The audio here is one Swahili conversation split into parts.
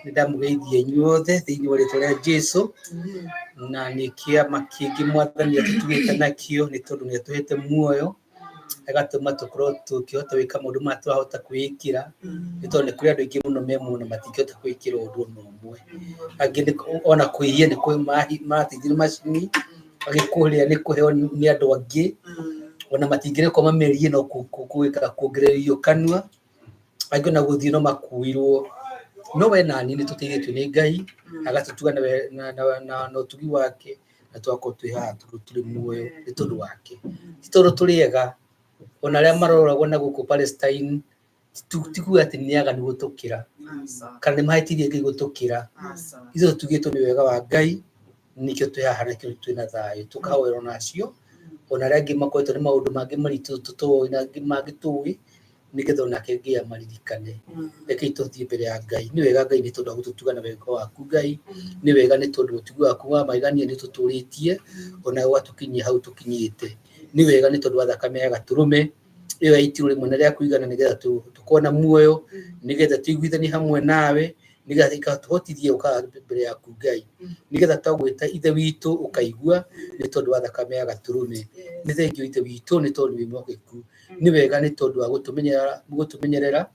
ndamugeithia inyuothe thiini wa ritwa ria Jesu na ni kiama kingi mwathani atutugite nakio ni tondu ni atuhete muoyo agatuma tukorwo tukihota gwika maundu ma turahota kwikira ni tondu ni kuri andu aingi muno memuno matingihota kwikira undu umwe angi ona kwihia ni kwi matithire macini agikuria ni kuheo ni andu angi ona matingire kwa mamerie no kuwika kuongererio kanua angi na guthii no makuirwo no we nani ni tutigitwe ni Ngai agatutuga na utugi wake na twako twiha turi muoyo ni tondu wake ti tondu turiega ona ria maroragwo na guku Palestine tikuga ati ni aga ni gutukira kana ni mahitirie Ngai gutukira izo tugitwo ni wega wa Ngai nikio twiha na kio twina thayo tukawero nacio ona ria ngi makoretwo ni maundu mangi maritu tutoĩ na ngi mangitũĩ nigetha onake Ngai amaririkane reke ituthie mbere ya Ngai ni wega Ngai ni tondu wa gututuga na wega waku Ngai ni wega ni tondu utugi waku wa maigania ni tuturitie ona watukinyia hau tukinyite ni wega ni tondu wa thakame ya gaturume iyo itirwo rimwe na ria kuigana nigetha tukona muoyo nigetha tuiguithani hamwe nawe nigetha ikatuhotithie uka mbere yaku Ngai nigetha twagwita ithe witu ukaigua ni tondu wa thakame ya gaturume ni thengio ithe witu ni tondu wi mwogeku ni wega ni tondu wa gutumenyerera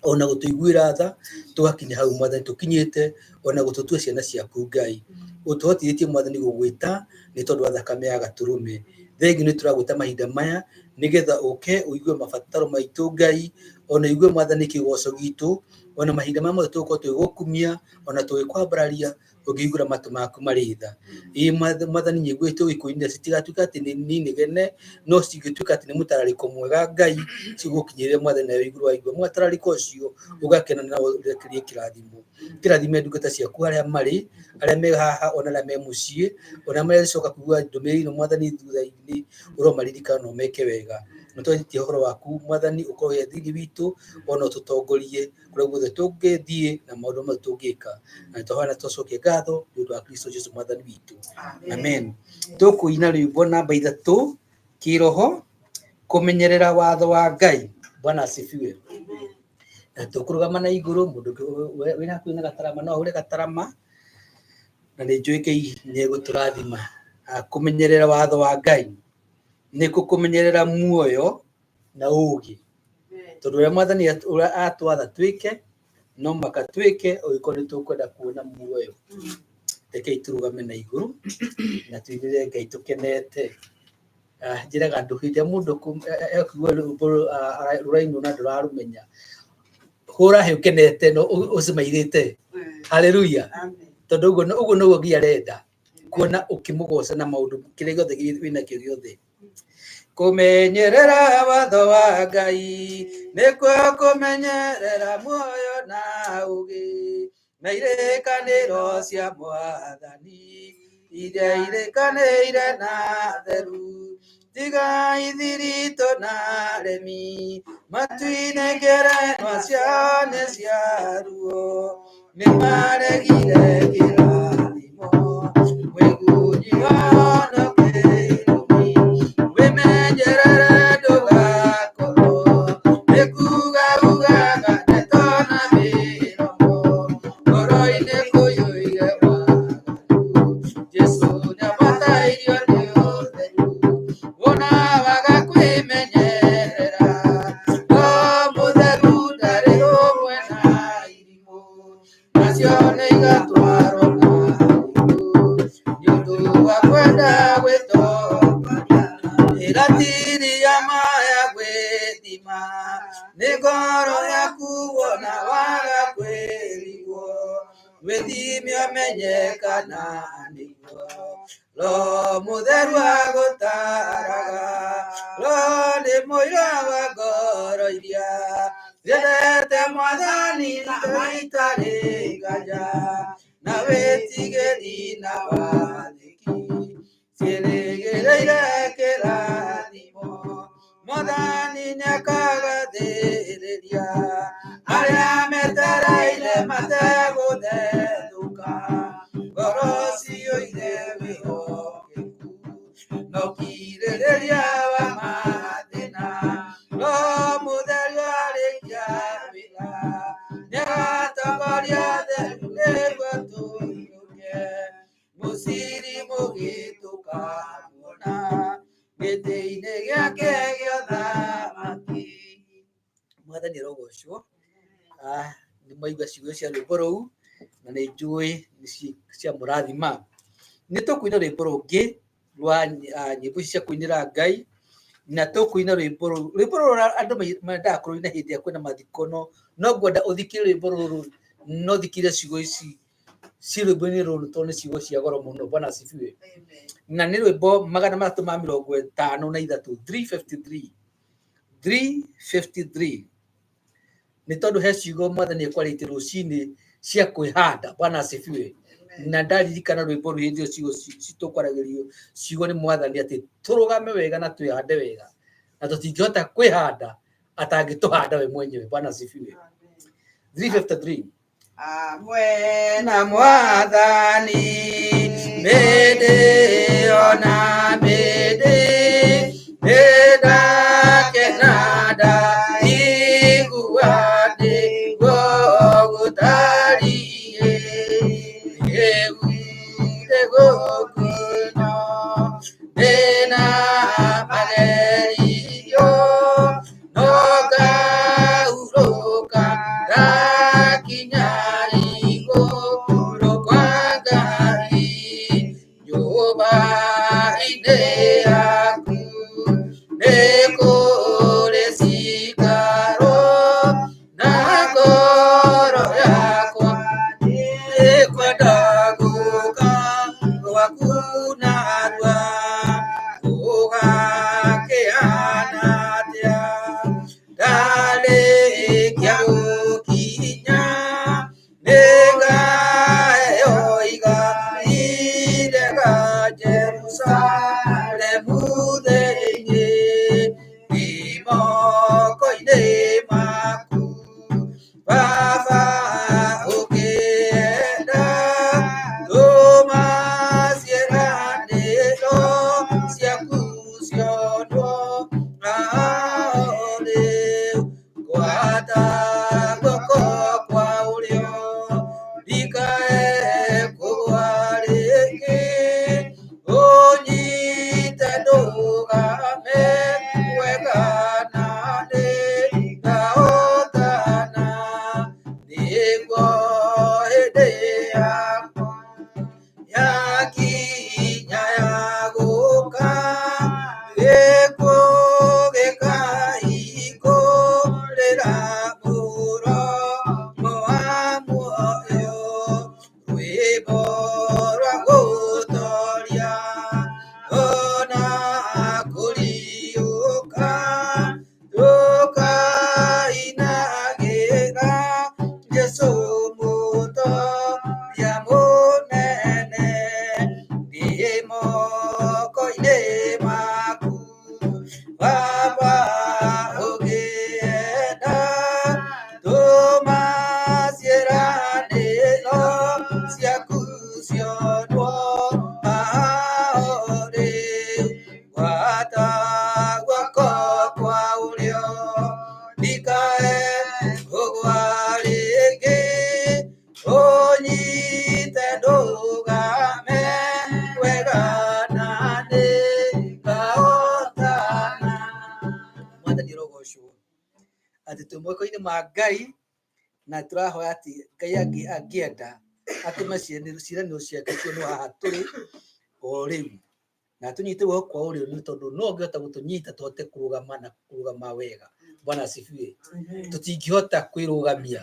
ona gutuiguira tha tugakinya hau mwathani tukinyite ona gututua ciana ciaku Ngai utuhotithie mwathani gugwita ni tondu wa thakame ya gaturume thengio ni turagwita mahinda maya nigetha uke uigue mabataro maitu Ngai ona igue mwathani kigoco gitu ona mahinda mamwe tuko twigukumia ona twikwambararia ugiigura matu maku maritha mwathani nyigwite wikuinde citigatuka ati ni nigene no cigituka ati ni mutarariko mwega Ngai cigukinyire mwathani na iguru wa igwa mutarariko ucio ugakena na urekerie kirathime ndungata ciaku aria mari aria me haha ona la me mucie ona mari coka kugua ndumiriri mwathani thutha-ini uromaririkana no meke wega nitwathie horo waku mwathani ukoye thiri witu ona tutongorie kuri guothe tungithie na maundu ma tungika na tuhana tucokie ngatho ni undu wa Kristo Jesu mwathani witu amen tukuina rwimbo namba 3 kiroho kumenyerera watho wa Ngai Bwana asifiwe na tukurugama na iguru mundu wina kwina gatarama no hure gatarama na ni njuike ni guturathima kumenyerera watho wa Ngai ni kumenyerera muoyo na ugi tondu ria mwathani atwatha twike no makatwike uiko ni tukwenda kuona muoyo reke iturugame na iguru na tuinire Ngai tukenete njiraga nduhinde mundu ekugwa ruraino na ndurarumenya hura he ukenete no ucimairite haleluya tondu uguo no Ngai arenda kuona ukimugoca na maundu kire giothe wina kio giothe kumenyerera watho wa Ngai nikuo kumenyerera muoyo na ugi na irekaniro cia mwathani iria irekanire na theru tiga ithirito na remi matuine ngerenwa ciane cia ruo ni maregire kirathimo mwigunyi ono kirumi wimenyerere ndugakorwo nikuga ugaga netona miromo ngoro-ini kuyuire waganu Jesu nĩabatairio nĩ ũtheru wona waga kwĩmenyerera no mũtheru ndarĩ rũmwe na irimũ nacio nĩ igatwarwo na ihu nĩ ũndũ wa kwenda gwĩtongoria ĩratiria maya gwĩthima nĩ ngoro yaku wona waga kwĩrigwo wĩthime ũmenyekana nĩguo Roho Mũtheru agũtaraga Roho nĩ mũira wa ngoro iria ciendete mwathani itarĩ nganja na wĩtigĩri na wathĩki ciĩrĩgĩrĩire kĩrathimo mwathani nĩakagathĩrĩria arĩa metereire mategũthethũka ngoro ciyũire wĩhokeku no kirĩrĩria wa mathĩna Roho Mũtheru arĩkia wĩra nĩagatongoria waiga ciugo cia rwĩmbo rũu na nĩ njũĩ nĩ cia mũrathima. Nĩ tũkũina rwĩmbo rũngĩ rwa nyĩmbo cia kũinĩra Ngai, na tũkũina rwĩmbo rũrũ andũ mendaga kũrũina hĩndĩ ĩrĩa kwĩna mathiko, no ngwenda ũthikĩre rwĩmbo rũrũ, no thikĩre ciugo ici ci rwĩmbo-inĩ rũrũ tondũ nĩ ciugo cia goro mũno. Bwana asifiwe. Na nĩ rwĩmbo 353 353 nĩ tondũ he ciugo Mwathani ekwarĩtie rũcinĩ cia kwĩhanda. Bwana asifiwe. Na ndaririkana rwĩmbo rũu hĩndĩ ĩyo ciugo citũkwaragĩrio ciugo nĩ Mwathani atĩ tũrũgame wega na twĩhande wega, na tũtingĩhota kwĩhanda atangĩtũhanda we mwenyewe. Bwana asifiwe. 353 na Mwathani mende ona mende menda kenada iguade gogutarie egude gokuno nena manerio noga uroka rakinyari gokurokwangai yoba ideaku nekore sikaro nakoro yakwa ekwadaguka wakunarwa ugakeanatia dale kyagukinya nega oiga idega Jerusalemu thĩinĩ imoko-inĩ maku Baba ũkĩenda tũma ciĩranĩro ciaku cionwo rĩu ngwata guoko kwa ũrĩo ndikae kũgwa rĩngĩ ũnyite ndũgame wega na nĩngahotana nĩguo hĩndĩ yakwa yakinya ya gũka gĩkuũ gĩkahingũrĩra mũromo wa muoyo rwĩmbo rwa gũtoria ona kũriũka tũkainagĩra Jesũ mũtoria mũnene ndĩ moko-inĩ maku Baba ũngĩenda tũma ciĩranĩro ciaku cionwo rĩu ngwata guoko kwa ũrĩo ndikae kũgwa rĩngĩ ũnyite ndũgame wega na nĩngahotana. Mwathani rogocwo atĩ twĩ moko-inĩ ma Ngai na tũrahoya atĩ Ngai angĩenda atũme ciĩranĩro ciake cionwo haha tũrĩ o rĩu na tũnyite guoko kwa ũrĩo nĩ tondũ no ũngĩhota gũtũnyita tũhote kũrũgama wega. Bwana asifiwe. Tũtingĩhota kwĩrũgamia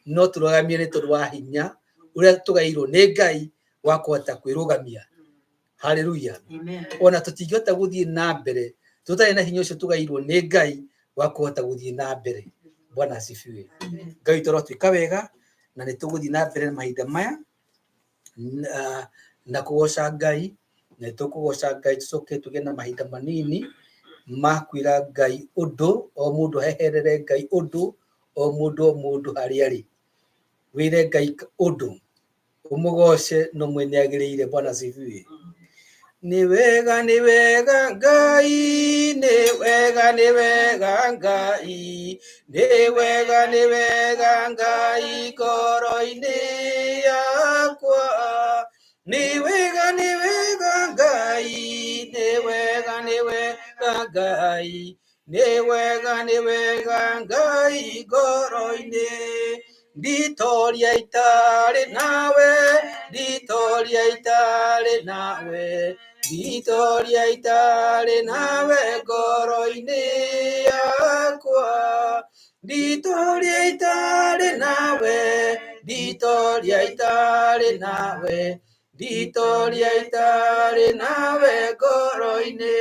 no tũrũgamie nĩ tondũ wa hinya ũrĩa tũgaĩirwo nĩ Ngai wa kũhota kwĩrũgamia. Haleluya. Ona tũtingĩhota gũthiĩ na mbere tũtarĩ na hinya ũcio tũgaĩirwo nĩ Ngai wa kũhota gũthiĩ na mbere. Bwana asifiwe. Ngai tũrotwĩka wega na nĩ tũgũthiĩ na mbere na mahinda maya na kũgoca Ngai, na tũkũgoca Ngai tũcoke tũgĩe na mahinda manini ma kwĩra Ngai ũndũ, o mũndũ aheherere Ngai ũndũ, o mũndũ harĩa arĩ wĩre Ngai ũndũ ũmũgoce no mwene agĩrĩire. Bwana asifiwe. Nĩ wega Ngai, nĩ wega Ngai, nĩ wega Ngai ngoro-inĩ yakwa, nĩ wega Ngai, nĩ wega Ngai, nĩ wega Ngai ngoro-inĩ Nditoria itare nawe, nditoria itare nawe, nditoria itare nawe ngoro-inĩ yakwa, nditoria itare nawe, nditoria itare nawe, nditoria itare nawe ngoro-inĩ,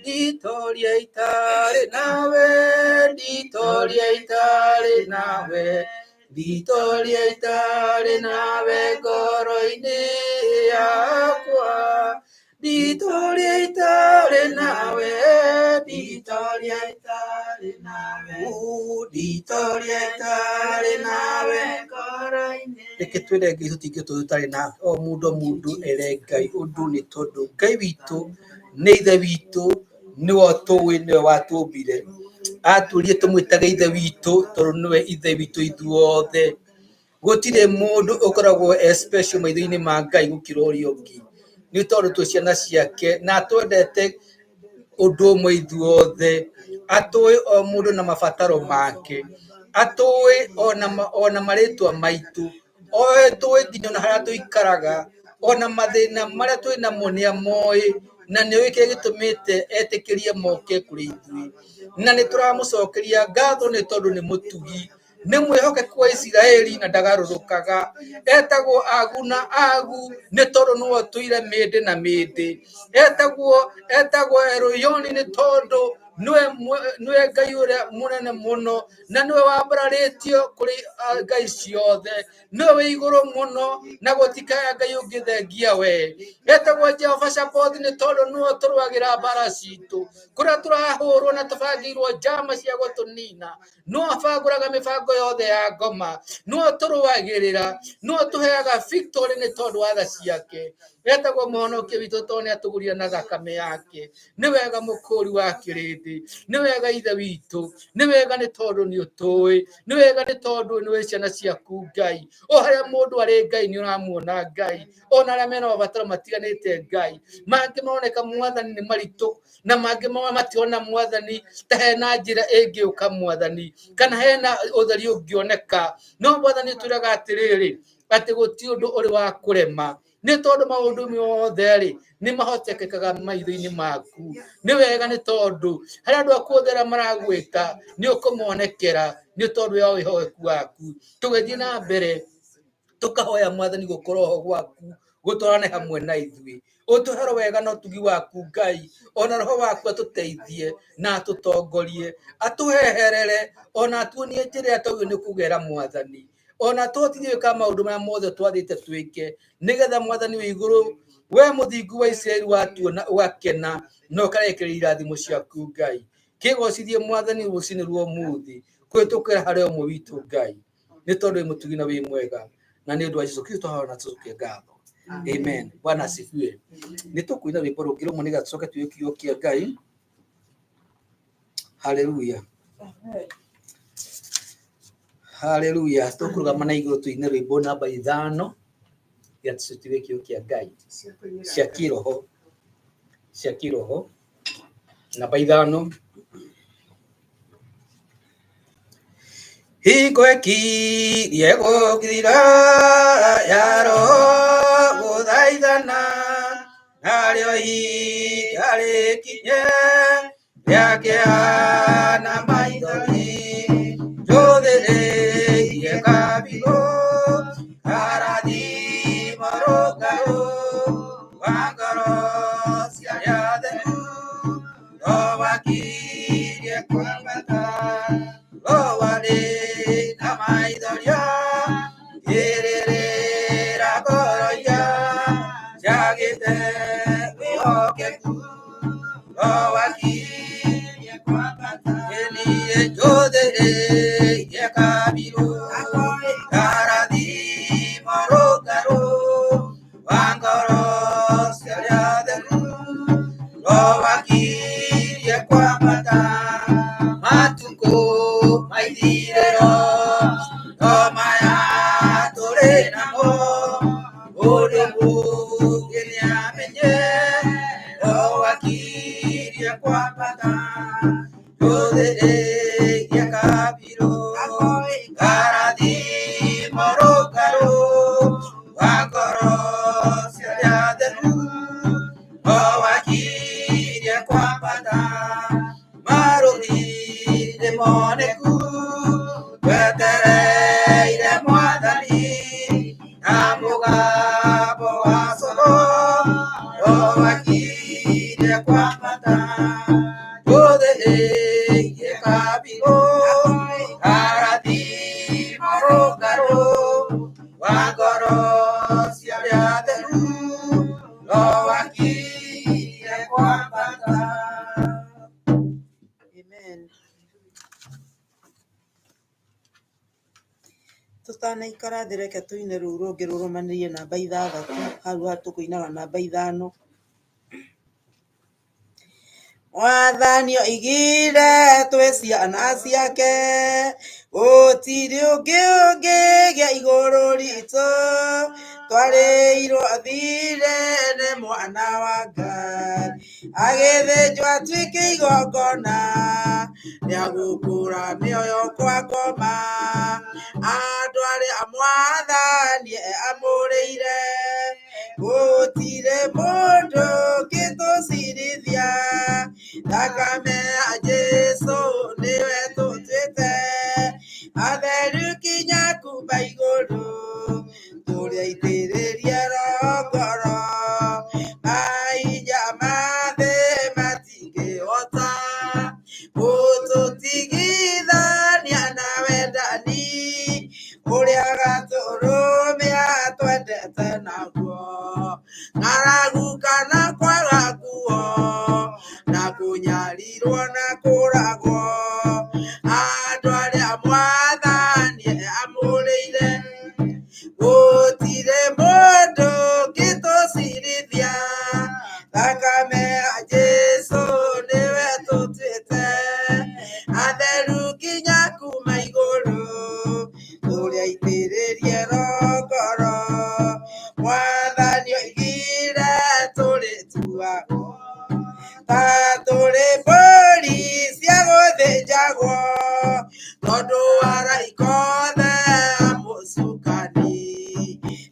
nditoria itare nawe, nditoria itare nawe, nditoria itare nawe ngoro-inĩ yakwa, nditoria itare nawe, nditoria itare nawe, nditoria itare nawe ngoro-inĩ. Reke twĩre Ngai tũtingĩ tũtarĩ na o mũndũ ere Ngai ũndũ nĩ tondũ Ngai witũ nĩ ithe witũ, nĩwe ũtũĩ, nĩwe watũmbire, atwĩrire tũmwĩtage ithe witũ tondũ nĩwe ithe witũ ithuothe. Gũtirĩ mũndũ ũkoragwo special maitho-inĩ ma Ngai gũkĩra ũrĩa ũngĩ, nĩ tondũ twĩ ciana ciake na twendete ũndũ ũmwe ithuothe. Atũĩ o mũndũ na mabataro make, atũĩ ona marĩtwa maitũ, tũĩ nginya ona harĩa tũikaraga, ona mathĩna marĩa twĩ namo nĩamoĩ, na nĩoĩ kĩrĩa gĩtũmĩte etĩkĩrie moke kũrĩ ithuĩ, na nĩ tũramũcokeria ngatho nĩ tondũ nĩ mũtugi, nĩ mwĩhokeku wa Isiraeli na ndagarũrũkaga. Etagwo Agu na Agu nĩ tondũ nĩwe ũtũire mĩndĩ na mĩndĩ. Etagwo Elyoini nĩ tondũ nĩwe Ngai ũrĩa mũnene mũno, na nĩwe wambararĩtio kũrĩ ngai ciothe, nĩwe wĩ igũrũ mũno na gũtikaya Ngai ũngĩ thengia we. Etagwo Jehova Sabaothi nĩ tondũ nĩwe ũtũrũagĩra mbara citũ kũrĩa tũrahũrwo na tũbangĩirwo njama cia gũtũnina, nĩwe abangũraga mĩbango yothe ya ngoma, nĩwe ũtũrũagĩrĩra, nĩwe ũtũheaga victory nĩ tondũ wa tha ciake. Etagwo mũhonokia witũ tondũ nĩatũgũrire na thakame yake. Nĩ wega mũkũri wa kĩrĩndĩ, nĩ wega ithe witũ, nĩ wega nĩ tondũ nĩ ũtũĩ, nĩ wega nĩ tondũ nĩwe ciana ciaku Ngai. O harĩa mũndũ arĩ Ngai nĩ ũramuona Ngai, ona arĩa mena mabataro matiganĩte Ngai. Mangĩ maroneka Mwathani nĩ maritũ, na mangĩ matirona Mwathani ta hena njĩra ĩngĩũka Mwathani, kana hena ũtheri ũngĩoneka. No Mwathani ũtwĩraga atĩrĩrĩ, atĩ gũtirĩ ũndũ ũrĩ wa kũrema, nĩ tondũ maũndũ mothe nĩ mahotekekaga maitho-inĩ maku. Nĩ wega nĩ tondũ harĩa andũ aku othe arĩa maragwĩta nĩ ũkũmonekera nĩ tondũ ya wĩhokeku waku. Tũgĩthiĩ na mbere tũkahoya Mwathani gũkorwo ho gwaku, gũtwarane hamwe na ithuĩ, ũtũhe wega na ũtugi waku Ngai, ona roho waku atũteithie na atũtongorie, atũheherere, ona atuonie njĩra ĩrĩa twagĩrĩirwo nĩ kũgera Mwathani, ona tũhotithie gwĩka maũndũ marĩa mothe twathĩte twĩke, nĩgetha Mwathani wĩ igũrũ, we mũthingu wa Isiraeli watuona ũgakena na ũkarekereria irathimo ciaku Ngai. Kĩgocithie Mwathani rũciinĩ rwa ũmũthĩ kũhĩtũkĩra harĩ ũmwe witũ Ngai, nĩ tondũ wĩ mũtugi na wĩ mwega, na nĩ ũndũ wa Jesũ Kristo haha na tũcokie ngatho. Amen. Bwana asifiwe. Nĩ tũkũina rwĩmbo rũngĩ rũmwe nĩgetha tũcoke tuoye kiugo kĩa Ngai. Haleluya. Haleluya. Tũkũrũgama na igũrũ tuine rwĩmbo namba 5 ya tuoye kiugo kĩa Ngai cia kiroho namba 5. Hingo ĩkirie gũthira ya roho gũthaithana, narĩo ihinda rĩkinye rĩakĩhana maithori, njũthĩrĩirie kabirũ karathimo rũngarũ rwa ngoro cia arĩa atheru, rũmakirie kwambata rũwarĩ na maithoria ngĩrĩrĩra ngoro-ia ciagĩte wĩhokeku, rũwakirie kwambata niĩ njũthĩrĩirie kabirũ karathimo rũngarũ rwa ngoro cia arĩa atheru, rũwakirie kwambata matukũ maithirĩro no maya tũrĩ namo, ũndũ mũngĩ nĩamenye rũwakirie kwambata, njũthĩrĩirie kabirũ karathimo marũngarũ wa ngoro ciarĩa theru o wakirie kwambata marũthi moneku wetereire Mwathani na mũgambo wa coro o wakirie kwambata gũthĩrĩirie kabirũ arathimo rũngarũ wa ngoro ciarĩa theru o wakirie kwambata. Amen. Tutanaikara thĩ reke tũine rũu rũngĩ rũrũmanĩrĩire namba 6 hau tũkũinaga namba 5. Mwathani oigire twĩ ciana ciake gũtirĩ ũngĩ ũngĩgĩa igũrũ ritũ twarĩirwo thirĩ nĩ mwana wa Ngai agĩthĩnjwo atuĩke igongona rĩa gũkũũra mĩoyo kwa ngoma andũ arĩa Mwathani amũrĩire gũtirĩ mũndũ ũngĩtũcirithia thakame ya Jesũ nĩwe tũtuĩte atheru kinya kumba igũrũ tũrĩaitĩrĩrie ngoro mainya mathĩ matingĩhota gũtũtigithania na wendani ũrĩa gatũrũmia twendete naguo ng'aragu kana kwaga nguo na kũnyarirwo na kũragwo andũ arĩa Mwathani amũrĩire gũtirĩ mũndũ ũngĩtũcirithia thakame ya Jesũ nĩwe tũtuĩte atheru kinya kuma igũrũ tũrĩaitĩrĩrie ngoro Mwathani oigire tũrĩtuagwo ta tũrĩ mbũri cia gũthĩnjagwo tondũ araika othe a mũcukani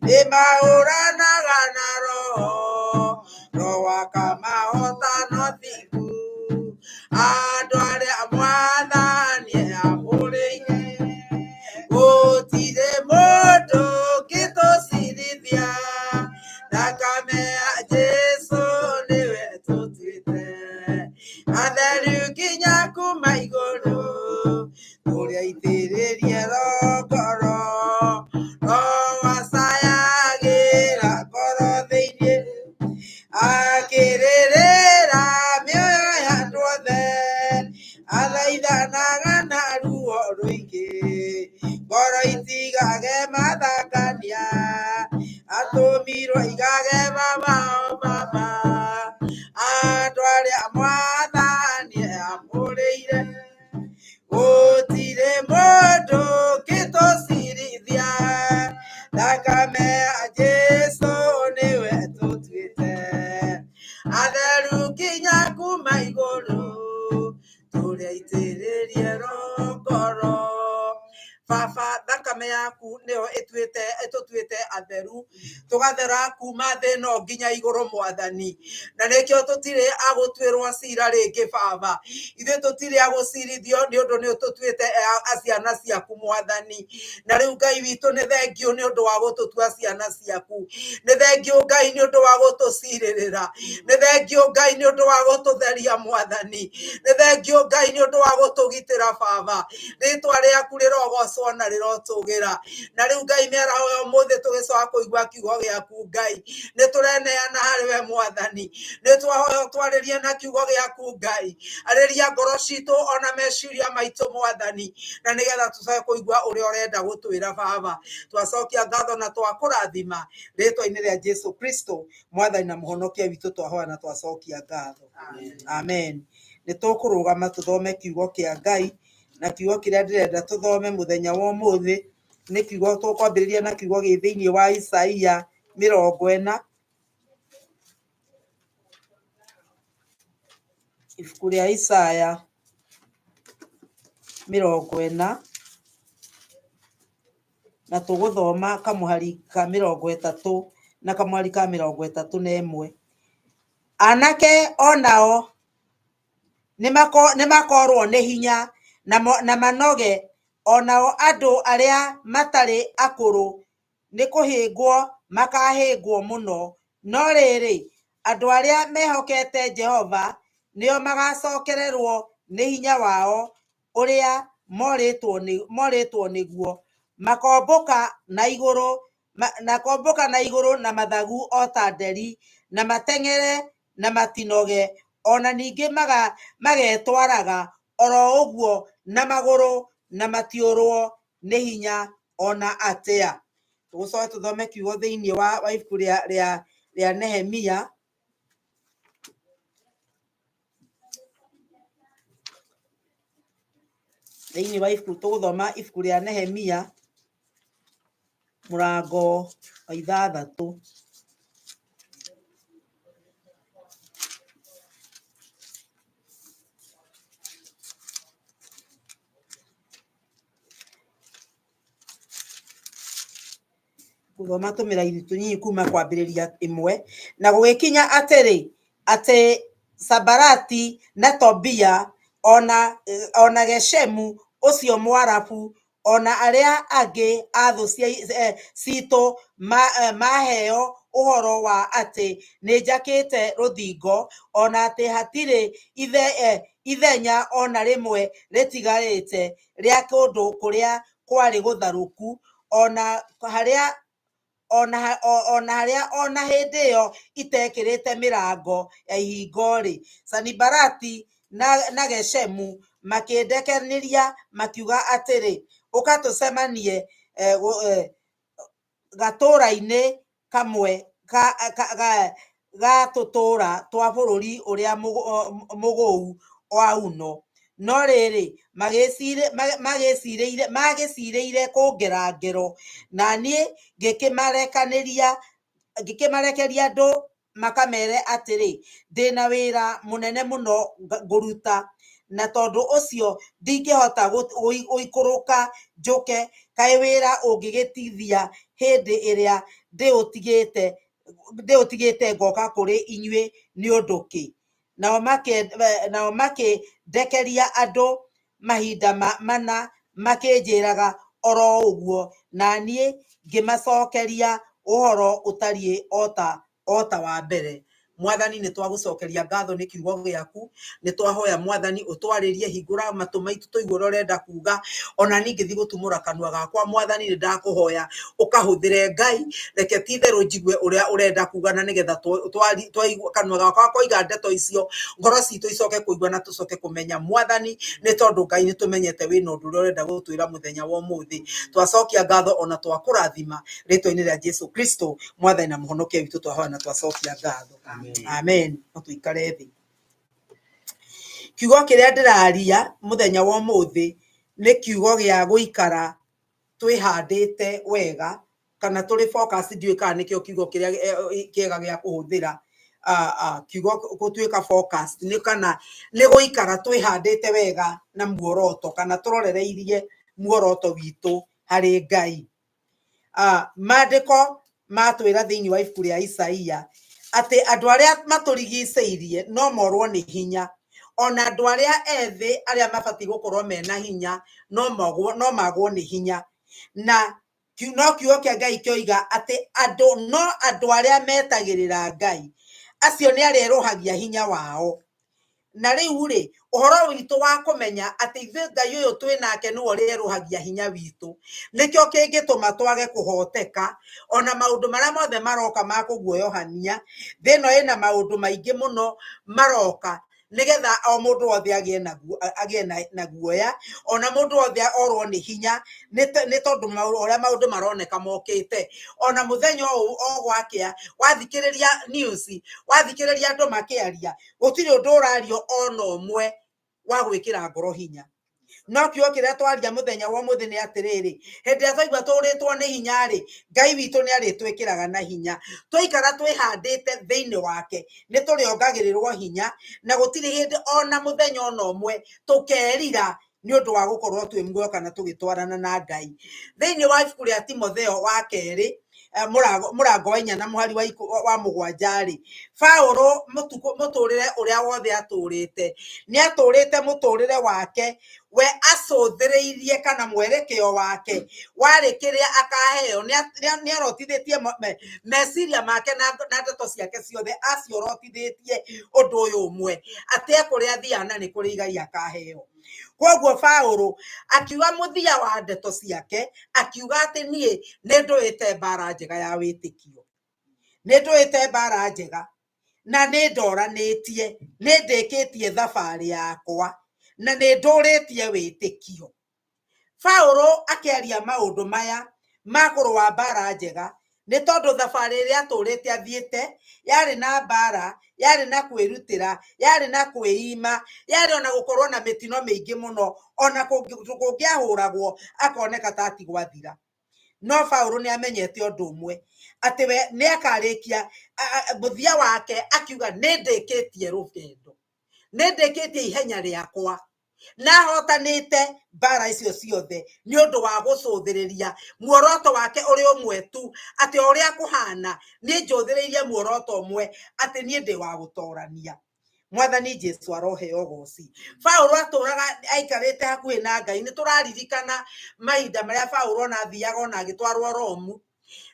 nĩmahũranaga na roho wakamahota no thiku andũ arĩa Mwathani amũrĩire gũtirĩ mũndũ ũngĩtũcirithia thakame ya Jesũ nĩwe tũtuĩte atheru kinya kuma igũrũ tũrĩaitĩrĩrie ngoro wacayagĩra ngoro thĩinĩ akĩrĩrĩra mĩoyo ya andũ othe athaithanaga na ruo rũingĩ ngoro itigage mathangania atũmirwo igage mama andũ arĩa Mwathani amũrĩire gũtirĩ mũndũ ũngĩtũcirithia thakame ya Jesũ nĩwe tũtuĩte atheru kinya kuma igũrũ tũrĩaitĩrĩrie ngoro Baba thakame yaku nĩyo ĩtũtuĩte atheru tũgathera kuma thĩ ĩno nginya igũrũ Mwathani na nĩkĩo tũtirĩ agũtuĩrwo cira rĩngĩ Baba ithuĩ tũtirĩ agũcirithio nĩ ũndũ nĩ ũtũtuĩte ciana ciaku Mwathani na rĩu Ngai witũ nĩ thengio nĩ ũndũ wa gũtũtua ciana ciaku nĩ thengio Ngai nĩ ũndũ wa gũtũcirĩrĩra nĩ thengio Ngai nĩ ũndũ wa gũtũtheria Mwathani nĩ thengio Ngai nĩ ũndũ wa gũtũgitĩra Baba rĩtwa rĩaku rĩrogocwo na rĩrotũgĩra na rĩu Ngai mĩaraho ya ũmũthĩ tũgĩcoka kũigua kiugo gĩaku Ngai nĩ tũreneana harĩ we Mwathani nĩ twahoya twarĩrie na kiugo gĩaku Ngai arĩria ngoro citũ ona meciria maitũ Mwathani na nĩgetha tũcoke kũigua ũrĩa ũrenda gũtwĩra Baba twacokia ngatho na twakũrathima rĩtwa-inĩ rĩa Jesũ Kristo Mwathani na mũhonokia witũ twahoya na twacokia ngatho amen. Nĩ tũkũrũgama tũthome kiugo kĩa Ngai na kiugo kĩrĩa ndĩrenda tũthome mũthenya wa ũmũthĩ nĩ kiugo tũkwambĩrĩria na kiugo gĩ thĩinĩ wa Isaia 40 ibuku rĩa Isaia 40 na tuguthoma kamuhari ka 30 na kamuhari ka 31. Anake onao nimakorwo nĩ hinya na manoge, onao andũ arĩa matarĩ akũrũ nĩ kũhĩngwo makahĩngwo mũno, no rĩrĩ andũ arĩa mehokete Jehova nĩo magacokererwo nĩ hinya wao ũrĩa morĩtwo nĩguo, makombũka na igũrũ na mathagu o ta nderi, na mateng'ere na matinoge, ona ningĩ magetwaraga oro ũguo na magũrũ na matiũrwo nĩ hinya ona atĩa. Tũgũcoke tũthome kiugo thĩinĩ wa ibuku rĩa Nehemia. Thĩinĩ wa tũgũthoma ibuku rĩa Nehemia mũrango wa 6. Gũthoma tũmĩraini tũnini kuma kwambĩrĩria 1. Na gũgĩkinya atĩrĩ, atĩ Sabarati na Tobia ona Geshemu ũcio Mũarabu, ona arĩa angĩ a thũ citũ maheo ũhoro wa atĩ nĩ njakĩte rũthingo, ona atĩ hatirĩ ithenya ona rĩmwe rĩtigarĩte rĩa kũndũ kũrĩa kwarĩ gũtharũku, ona harĩa ona hĩndĩ ĩyo itekĩrĩte mĩrango ya ihingo-rĩ, Sanibalati na Geshemu makĩndekanĩria makiuga atĩrĩ, ũka tũcemanie gatũũra-inĩ kamwe ga tũtũũra twa bũrũri ũrĩa mũgũu wa Uno. No rĩrĩ magĩcirĩire kũngera ngero, na niĩ ngĩkĩmarekeria andũ makamere atĩrĩ, ndĩna wĩra mũnene mũno ngũruta, na tondũ ũcio ndingĩhota gũikũrũka njũke, kaĩ wĩra ũngĩgĩtithia hĩndĩ ĩrĩa ndĩũtigĩte ngoka kũrĩ inyuĩ nĩ ũndũ kĩ? Nao makĩndekeria andũ mahinda mana makĩnjĩraga oro ũguo, na niĩ ngĩmacokeria ũhoro ũtariĩ o ta wa mbere. Mwathani nĩ twagũcokeria ngatho nĩ kiugo gĩaku, nĩ twahoya Mwathani ũtwarĩrie, hingũra matũ maitũ tũigue ũrĩa ũrenda kuga, ona niĩ ngĩthiĩ gũtumũra kanua gakwa. Mwathani nĩ ndakũhoya ũkahũthĩre Ngai, reke ti itherũ njigue ũrĩa ũrenda kuga, na nĩgetha kanua gakwa koiga ndeto icio, ngoro citũ icoke kũigua na tũcoke kũmenya. Mwathani nĩ tondũ Ngai nĩ tũmenyete wĩna ũndũ ũrĩa ũrenda gũtwĩra mũthenya wa ũmũthĩ. Twacokia ngatho ona twakũrathima rĩtwa-inĩ rĩa Jesũ Kristo, Mwathani na mũhonokia witũ, twahoya na twacokia ngatho. Amen. No tũikare thĩ. Kiugo kĩrĩa ndĩraria mũthenya wa ũmũthĩ nĩ kiugo gĩa gũikara twĩhandĩte wega, kana tũrĩ focus, ndiũĩ kana nĩkĩo kiugo kĩrĩa kĩega gĩa kũhũthĩra. Kiugo gũtuĩka focus nĩ kana nĩ gũikara twĩhandĩte wega na muoroto, kana tũrorereirie muoroto witũ harĩ Ngai. Maandĩko matwĩra thĩinĩ wa ibuku rĩa Isaia atĩ andũ arĩa matũrigicĩirie no morwo nĩ hinya, ona andũ arĩa ethĩ arĩa mabatiĩ gũkorwo mena hinya no magwo nĩ hinya. Na no kiugo kĩa Ngai kĩoiga atĩ andũ arĩa metagĩrĩra Ngai, acio nĩ arerũhagia hinya wao. Na rĩu-rĩ, ũhoro witũ wa kũmenya atĩ ithuĩ Ngai ũyũ twĩ nake nĩwe ũrerũhagia hinya witũ, nĩkĩo kĩngĩtũma twage kũhoteka, ona maũndũ marĩa mothe maroka ma kũguoyohania. Thĩ ĩno ĩna maũndũ maingĩ mũno maroka, nĩgetha o mũndũ wothe agĩe na guoya, ona mũndũ wothe orwo nĩ hinya, nĩ tondũ ũrĩa maũndũ maroneka mokĩte. Ona mũthenya ũyũ o gwakĩa, wathikĩrĩria news, wathikĩrĩria andũ makĩaria, gũtirĩ ũndũ ũrario ona ũmwe wa gwĩkĩra ngoro hinya. No kiugo kĩrĩa twaria mũthenya wa ũmũthĩ nĩ atĩrĩrĩ, hĩndĩ ĩrĩa twaigua tũrĩtwo nĩ hinya-rĩ, Ngai witũ nĩ arĩtwĩkĩraga na hinya. Twaikara twĩhandĩte thĩinĩ wake, nĩ tũrĩongagĩrĩrwo hinya, na gũtirĩ hĩndĩ ona mũthenya ona ũmwe tũkerira nĩ ũndũ wa gũkorwo twĩ muoyo kana tũgĩtwarana na Ngai. Thĩinĩ wa ibuku rĩa Timotheo wa kerĩ mũrango wa 4 na mũhari wa 7 Paũlũ mũtũrĩre ũrĩa wothe atũrĩte nĩ atũrĩte mũtũrĩre wake we acũthĩrĩirie kana mwerekeo wake warĩ kĩrĩa akaheo. Nĩ arotithĩtie meciria make na ndeto ciake ciothe aciorotithĩtie ũndũ ũyũ ũmwe atĩ kũrĩa athiana nĩ kũrĩ igai akaheo. Koguo Paũlũ akiuga mũthia wa ndeto ciake akiuga atĩ niĩ nĩ ndũĩte mbara njega ya wĩtĩkio, nĩ ndũĩte mbara njega na nĩ ndoranĩtie, nĩ ndĩkĩtie thabarĩ yakwa na nĩ ndũrĩtie wĩtĩkio. Paũlũ akĩaria maũndũ maya ma kũrũa mbara njega nĩ tondũ thabarĩ ĩrĩa atũrĩte athiĩte yarĩ na mbara, yarĩ na kwĩrutĩra, yarĩ na kwĩima, yarĩ ona gũkorwo na mĩtino mĩingĩ mũno, ona kũngĩahũragwo akoneka ta ti gwathira. No Paũlũ nĩ amenyete ũndũ ũmwe atĩ we nĩ akarĩkia mũthia wake akiuga nĩ ndĩkĩtie rũgendo, nĩ ndĩkĩtie ihenya rĩakwa na hotanĩte mbara icio ciothe nĩ ũndũ wa gũcũthĩrĩria muoroto wake ũrĩ ũmwe tu, atĩ ũrĩa kũhana nĩ njũthĩrĩirie muoroto ũmwe atĩ niĩ ndĩ wa gũtorania. Mwathani Jesũ aroheo goci. Paũlũ atũraga aikarĩte hakuhĩ na Ngai. Nĩ tũraririkana mahinda marĩa Paũlũ ona athiaga ona agĩtwarwo Romu,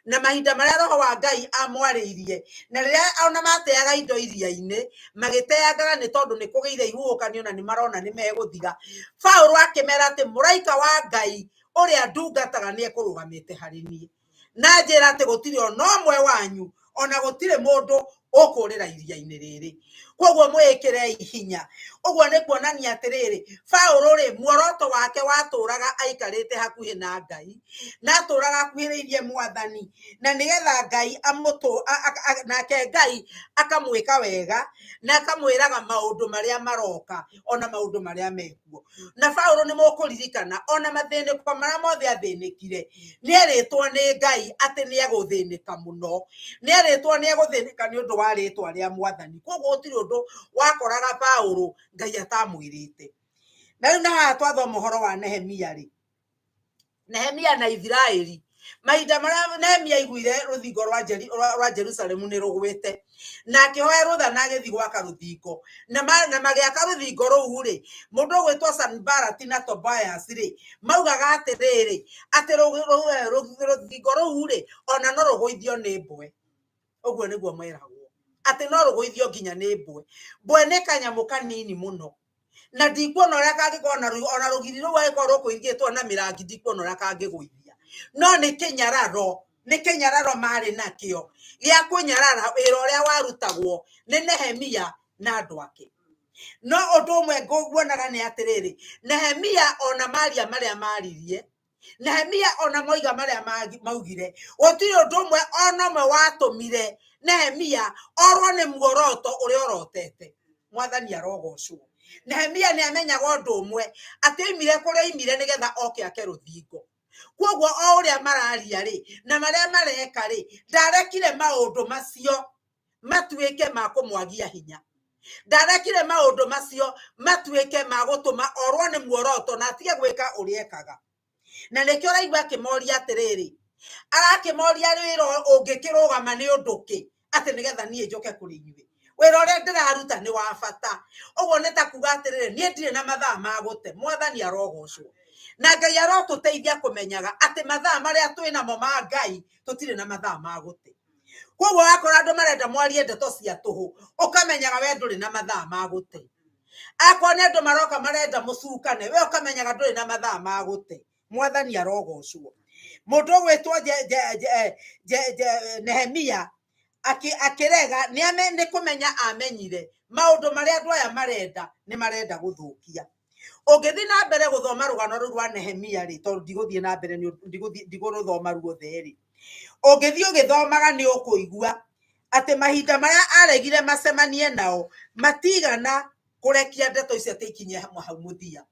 na mahinda marĩa Roho wa Ngai amwarĩirie, na rĩrĩa ona mateaga indo iria-inĩ magĩteangaga nĩ tondũ nĩ kũgĩire ihuhũkanio na nĩ marona nĩ megũthira. Paũlũ akĩmera atĩ mũraika wa Ngai ũrĩa ndungataga nĩ ekũrũgamĩte harĩ niĩ na njĩra atĩ gũtirĩ ona ũmwe wanyu ona gũtirĩ mũndũ ũkũrĩra iria-inĩ rĩrĩ. Koguo mwĩkĩrei hinya. Ũguo nĩ kuonania atĩrĩrĩ, Paũlũ rĩ muoroto wake watũraga aikarĩte hakuhĩ na Ngai na atũraga akuhĩrĩirie Mwathani, na nĩgetha Ngai nake Ngai akamwĩka wega na akamwĩraga maũndũ marĩa maroka ona maũndũ marĩa mekuo. Na Paũlũ nĩ mũkũririkana ona mathĩnĩko marĩa mothe athĩnĩkire nĩ erĩtwo nĩ Ngai atĩ nĩ egũthĩnĩka mũno, nĩ erĩtwo nĩ egũthĩnĩka nĩ ũndũ wa rĩtwa rĩa Mwathani. Koguo gũtirĩ ũndũ wakoraga Paũlũ Ngai atamwĩrĩte. Na rĩu haha twathoma ũhoro wa Nehemia rĩ, Nehemia na Ithiraeli, mahinda marĩa Nehemia aiguire rũthingo rwa Jerusalemu nĩ rũgwĩte na akĩhoya rũtha na agĩthiĩ gwaka rũthingo, na magĩaka rũthingo rũu rĩ, mũndũ ũgwĩtwo Sanbalati na Tobias rĩ maugaga atĩrĩrĩ atĩ rũthingo rũu rĩ ona no rũgũithio nĩ mbwe. Ũguo nĩguo meragwo atĩ no rũgũithio nginya nĩ mbwe. Mbwe nĩ kanyamũ kanini mũno na ndikuona ũrĩa kangĩkorwo ona rũgiri rũu agĩkorwo rũkũigĩtwo na mĩrangi, ndikuona ũrĩa kangĩgũithia, no nĩ kĩnyararo marĩ nakĩo gĩa kũnyarara wĩra ũrĩa warutagwo nĩ Nehemia na andũ ake. No ũndũ ũmwe nguonaga nĩ atĩrĩrĩ, Nehemia ona maria marĩa maririe, Nehemia ona moiga marĩa maugire, gũtirĩ ũndũ ũmwe ona ũmwe watũmire Nehemia orwo nĩ muoroto ũrĩa orotete. Mwathani arogocwo. Nehemia nĩ amenyaga ũndũ ũmwe atĩ oimire kũrĩa oimire nĩgetha oke ake rũthingo. Koguo o ũrĩa mararia rĩ na marĩa mareka rĩ, ndarekire maũndũ macio matuĩke ma kũmwagia hinya, ndarekire maũndũ macio matuĩke ma gũtũma orwo nĩ muoroto na atige gwĩka ũrĩa ekaga. Na nĩkĩo ũraigua akĩmoria atĩrĩrĩ, arakĩmoria wĩra ũngĩkĩrũgama nĩ ũndũ kĩ atĩ nĩgetha niĩ njoke kũrĩ inyuĩ, wĩra ũrĩa ndĩraruta nĩ wa bata. Ũguo nĩ ta kuga atĩrĩrĩ, niĩ ndirĩ na mathaa ma gũte. Mwathani arogocwo. Na Ngai arotũteithia kũmenyaga atĩ mathaa marĩa twĩ namo ma Ngai tũtirĩ na mathaa ma gũte. Koguo wakora andũ marenda mwarie ndeto cia tũhũ, ũkamenyaga we ndũrĩ na mathaa ma gũte. Akorwo nĩ andũ maroka marenda mũcukane, we ũkamenyaga ndũrĩ na mathaa ma gũte. Mwathani arogocwo. Mũndũ ũgwĩtwo Nehemia akĩrega nĩ kũmenya amenyire maũndũ marĩa andũ aya marenda nĩ marenda gũthũkia. Ũngĩthiĩ na mbere gũthoma rũgano rũu rwa Nehemia rĩ, tondũ ndigũthiĩ na mbere ndigũrũthoma ruothe rĩ, ũngĩthiĩ ũgĩthomaga nĩ ũkũigua atĩ mahinda marĩa aregire macemanie nao matigana kũrekia ndeto icio atĩ ikinye hau mũthia.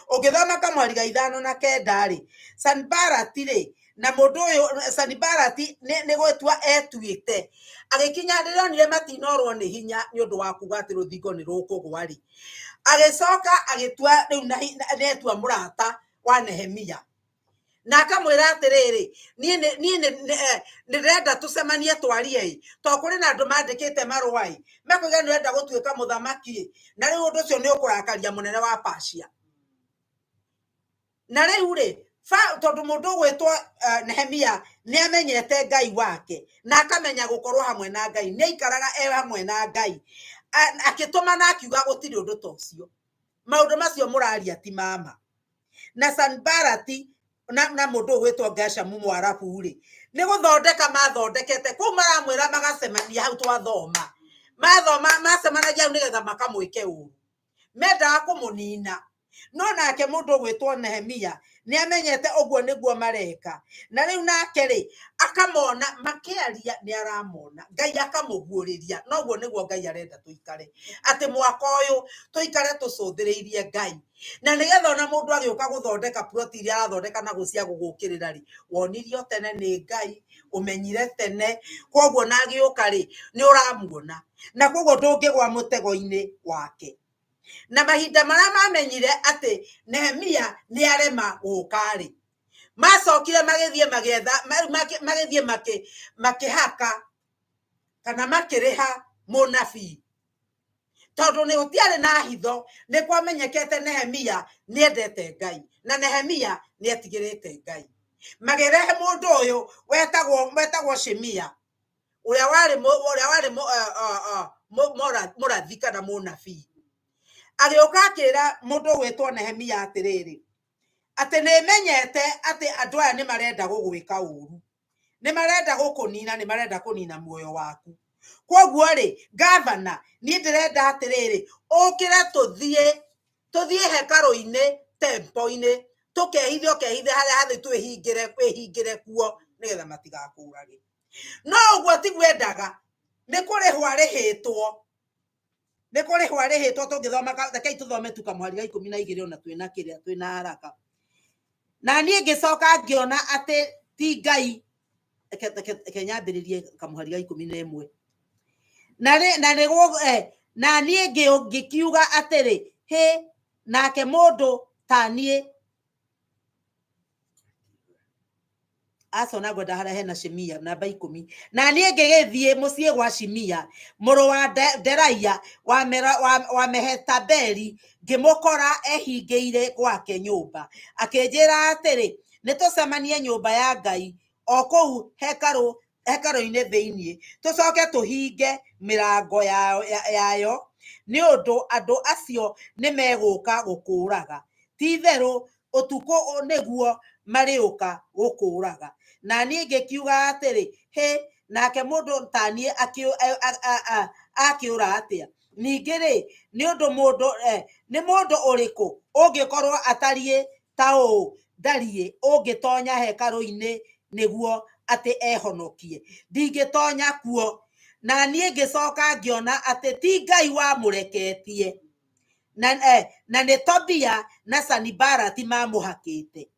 Ũngĩthoma kamweri ga 5 na 9 rĩ, Sanbalati rĩ na mũndũ ũyũ Sanbalati nĩ gwĩtua etuĩte agĩkinya rĩrĩa onire matinorwo nĩ hinya nĩ ũndũ wa kuga atĩ rũthingo nĩ rũkũgwa rĩ, agicoka agitua riu netua murata wa Nehemia na akamwira atiriri nie ndirenda tucemanie twarie to kuri na andu mandikite marwai mekuiga ni wenda gutuika muthamaki na riu undu ucio ni ukurakaria munene wa Persia na riu ri tondu mundu gwitwo Nehemia ni amenyete Ngai wake na akamenya gukorwo hamwe na Ngai ni ikaraga hamwe na Ngai akituma na akiuga gutiri undu tocio maundu macio muraria ti mama na Sanbalati na mundu gwitwo Geshamu Mwarabu ri ni guthondeka mathondekete ku maramwira magacemania hau twathoma macemanagia hau nigetha makamwike uru menda kumunina no nake mundu gwitwo Nehemia ni amenyete uguo niguo mareka na riu nake ri akamona makiaria ni aramona Ngai akamuguriria no guo niguo Ngai arenda tuikare ati mwaka uyu tuikare tucuthiriirie Ngai na nigetha ona mundu agioka guthondeka plot iria arathondeka na gucia gugukirira ri wonirio tene ni Ngai umenyire tene koguo na agioka ri ni uramuona na koguo ndungigwa mutego-ini wake na mahinda maria mamenyire ati Nehemia ni arema gukari macokire magithie magetha magithie makihaka kana makiriha munabii tondu ni gutiari na hitho ni kwamenyekete Nehemia ni endete Ngai na Nehemia ni etigirite Ngai magirehe mundu uyu wetagwo Shemia uria wari murathi kana munabii agioka akira mundu gwitwo Nehemia atiriri ati ni menyete ati andu aya ni marenda gugwika uru ni marenda gukunina ni marenda kunina muoyo waku koguo ri gavana ni ndirenda atiriri ukira tuthie hekaru-ini tempo-ini tukehithie haria hathi twihingire kuo nigetha matigakurage no uguo tigwendaga ni kurihwa rihitwo tungithoma rekei tuthome tu Kamũhari ga 12 ona twina haraka na niĩ ngicoka ngiona ati ti Ngai kenyambiririe Kamũhari ga 11 na niĩ ngikiuga atiri he nake mundu ta niĩ acona gwenda haria hena Shemia namba 10 na niĩ ngigithie mucii gwa Shemia muru wa Delaia wa Mehetabeli ngimukora ehingiire gwake nyumba akinjira atiri nitucemanie nyumba ya Ngai o kuu hekaru-ini thiini tucoke tuhinge mirango yayo ni undu andu acio ni meguka gukuraga ti theru utuko niguo mariuka gukuraga na niĩ ngikiuga atiri he nake mundu ta niĩ akiura atia ningi ri ni undu mundu uriku ungikorwo atarie ta uu ndarie ungitonya hekaru-ini niguo ati ehonokie ndingitonya kuo na niĩ ngicoka ngiona ati ti Ngai wa mureketie na ni Tobia na Sanbalati mamuhakite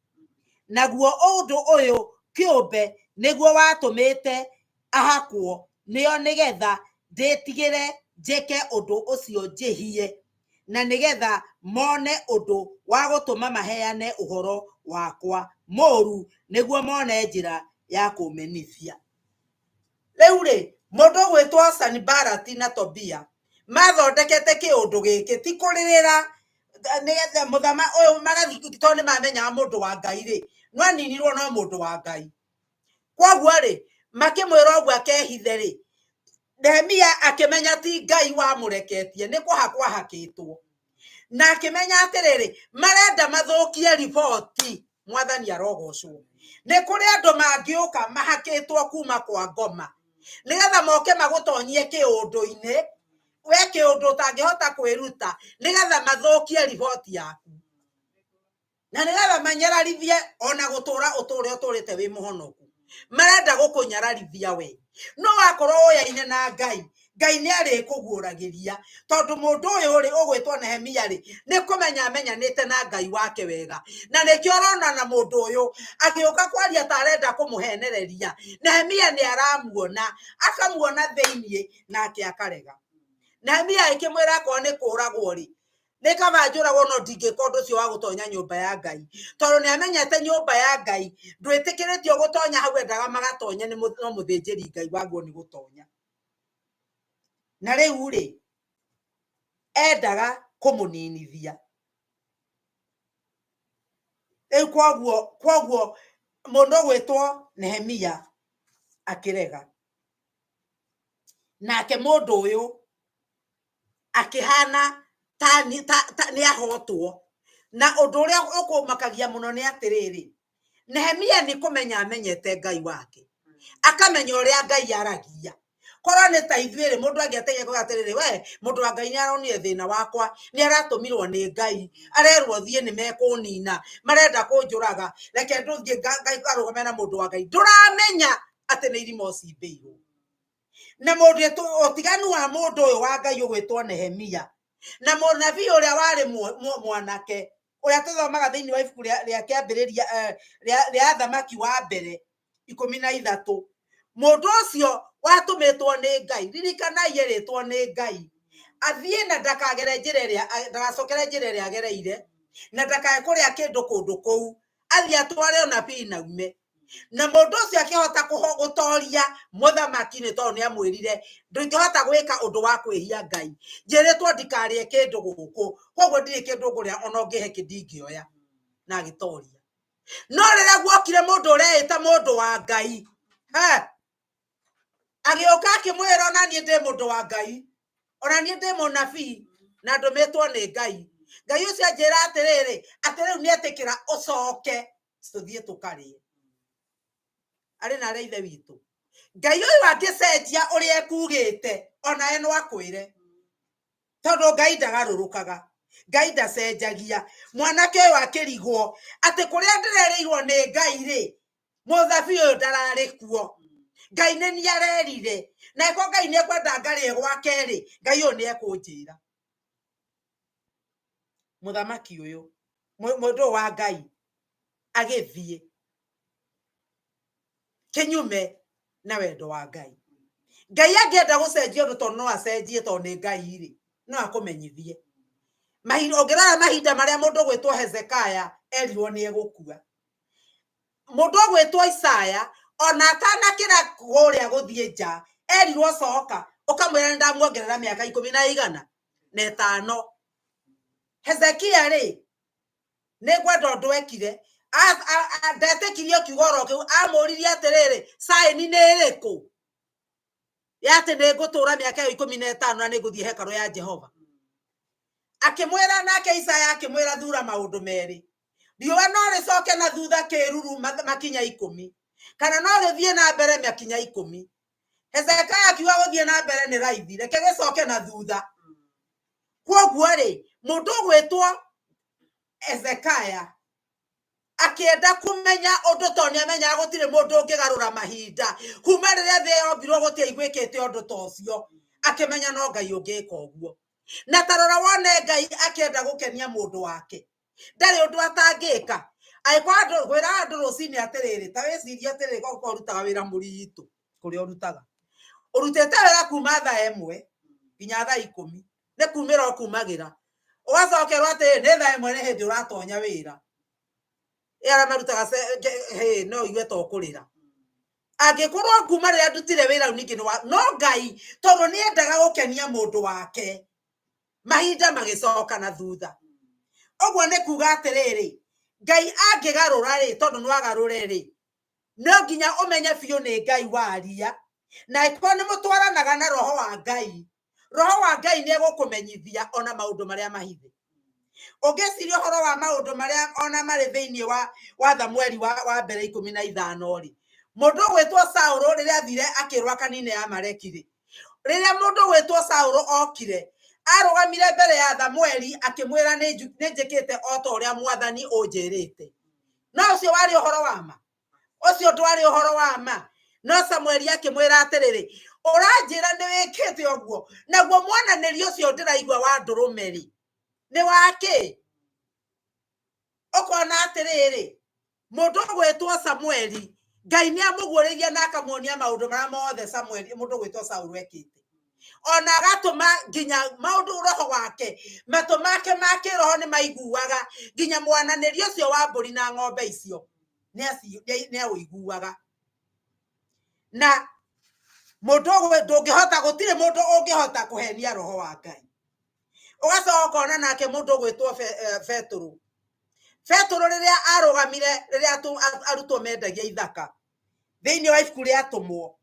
naguo undu uyu kiumbe niguo watumite ahakwo nio nigetha nditigire njeke undu ucio njihie na nigetha mone undu wa gutuma maheane uhoro wakwa moru niguo mone njira ya kumenithia riu ri mundu gwitwo Sanbalati na Tobia mathondekete kiundu giki ti kuririra nigetha muthama uyu magathi to ni mamenya mundu wa Ngai ri no aninirwo no mundu wa Ngai koguo ri makimwira uguo akehithe ri Nehemia akimenya ti Ngai wa mureketie ni kuhakwa hakitwo na akimenya atiriri marenda mathukie riboti mwathani arogocwo ni kuri andu mangiuka mahakitwo kuma kwa ngoma nigetha moke magutonyie kiundu-ini we kiundu utangihota kwiruta nigetha mathukie riboti yaku na nigetha manyararithie ona gutura uturite wi muhonoku marenda gukunyararithia we no wakorwo uyaine na Ngai ni ari kuguragiria tondu mundu uyu ri ugwitwo Nehemia ri ni kumenya amenyanite na Ngai wake wega na nikio rona na mundu uyu agioka kwaria tarenda kumuhenereria Nehemia ni aramuona akamuona thiini nake akarega Nehemia ikimwira ko ni kuragwo ri Nekaba njura wono dige kondo cio wa gutonya nyumba ya Ngai toro ni amenyete nyumba ya Ngai ndwitikiritio gutonya hau endaga magatonya ni no muthinjiri Ngai waguo ni gutonya na riu ri endaga kumuninithia kwaguo mundu gwitwo Nehemia akirega nake mundu uyu akihana ni ahotwo na undu uria ukumakagia muno ni atiriri Nehemia ni kumenya amenyete Ngai wake akamenya uria Ngai aragia korwo ni ta ithuiri mundu angiategia ko atiriri we mundu wa Ngai ni aronire thina wakwa ni aratumirwo ni Ngai arerwo thie ni mekunina marenda kunjuraga reke nduthie Ngai arugame na mundu wa Ngai nduramenya ati ni irimo cimbiirwo na mundu otiganu wa mundu uyu wa Ngai ugwitwo Nehemia na munabii uria wari mwanake uria tuthomaga thiini wa ibuku ria kiambiriria ria Athamaki wa mbere 13 mundu ucio watumitwo ni Ngai ririkanai eritwo ni Ngai athie na ndakagere njira iria ndagacokere njira iria agereire na ndakae kuria kindu kundu kou athie atware ona pi na ume na mundu ucio akihota gutoria muthamaki ni tondu ni amwirire ndungihota gwika undu wa kwihia Ngai njiritwo ndikarie kindu guku koguo ndiri kindu nguria ona ungihe kindingioya na agitoria no riria guokire mundu ureita mundu wa Ngai agioka akimwira ona nie ndi mundu wa Ngai ona nie ndi munabii na ndumitwo ni Ngai Ngai ucio anjira atiriri atiriu ni etikira ucoke tuthie tukarie ari na reithe witu Ngai uyu angicenjia uria ekugite ona eno akwire tondu Ngai ndagarurukaga Ngai ndacenjagia mwanake uyu akirigwo ati kuria ndirereirwo ni Ngai ri muthabii uyu ndarari kuo Ngai ni arerire na eko Ngai ni ekwenda ngarie gwake ri Ngai uyu ni ekunjira muthamaki uyu mundu wa Ngai agithie kinyume na wendo wa Ngai Ngai angienda gucenjia undu tondu no acenjie tondu ni Ngai ri no akumenyithie ongirara mahinda maria mundu gwitwo Hezekaya erirwo ni egukua mundu gwitwo Isaya ona atanakira kuria guthie nja erirwo coka ukamwira ndamuongerera miaka 15 Hezekia ri ni gwenda undu ekire ndatekirio kiugoro kiu amuririe atiriri saini ni iriku yate ni gutura miaka 15 na ni guthie hekaru ya Jehova akimwira nake Isaya akimwira thura maundu meri riwa no ricoke na thutha kiruru makinya 10 kana no rithie na mbere makinya 10 Hezekia akiuga guthie na mbere ni raithi reke gicoke na thutha koguo ri mundu gwitwo Hezekia akienda kumenya undu toni amenya gutire mundu ungigarura mahinda kuma riria thi yombirwo gutie igwikite undu tocio akimenya no Ngai ungika uguo na tarora wone Ngai akienda gukenia mundu wake ndari undu atangika aikwado gwira andu rucini atiriri ta wiciria atiriri ko urutaga wira muritu kuria urutaga urutete wira kuma thaa 1 nginya thaa 10 ne kumira okumagira ugacokerwa atiri ni thaa 1 ni hindi uratonya wira era marutaga no iwe to kurira angikorwo kuma riria ndutire wira uningi no Ngai tondu ni endaga gukenia mundu wake mahinda magicoka na thutha ogwo ni kuga atiriri Ngai angigarura ri tondu no agarure ri no nginya umenye biu ni Ngai waria na iko ni mutwaranaga na roho wa Ngai ni egukumenyithia ona maundu maria mahithe ugeciria horo wa maundu maria ona mari thiini wa Thamweli wa mbere 15 ri mundu gwitwo Saulu riria thire akirwa kanine ya Maleki riria mundu gwitwo Saulu okire arugamire mbere ya Thamweli akimwira ni njikite oto uria mwathani unjirite no ucio wari uhoro wa ma ucio ndwari uhoro wa ma no Samueli akimwira atiriri uranjira ni wikite oguo naguo mwananirio ucio ndiraigwa wa ndurumeri ni wake okona atiriri mundu gwitwo Samueli Ngai ni amuguriria na akamuonia maundu maria mothe Samueli mundu gwitwo Saulu ekite ona gatuma nginya maundu roho wake mato make roho ni maiguaga nginya mwananirio cio wa mburi na ng'ombe icio ne uiguaga na mundu ndungihota gutire mundu ungihota kuhenia roho wa Ngai ugacoka ona nake mundu gwitwo Petro riria arugamire riria arutwo mendagia ithaka thiini wa ibuku ria atumwo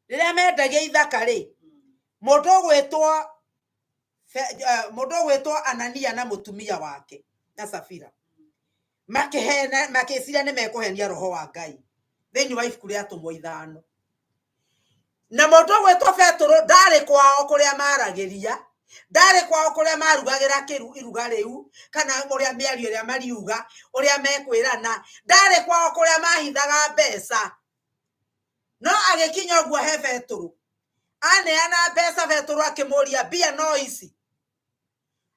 riria mendagia ithaka ri mundu gwitwo Anania na mutumia wake na Safira makiciria ni mekuhenia roho wa Ngai thiini wa ibuku ria atumwo 5 na mundu gwitwo Petro ndari kwao kuria maragiria ndari kwao kuria marugagira iruga riu kana uria miario ria mariuga uria mekwirana ndari kwao kuria mahithaga mbeca no agikinya uguo he Petro aneana mbeca Petro akimuria bia no ici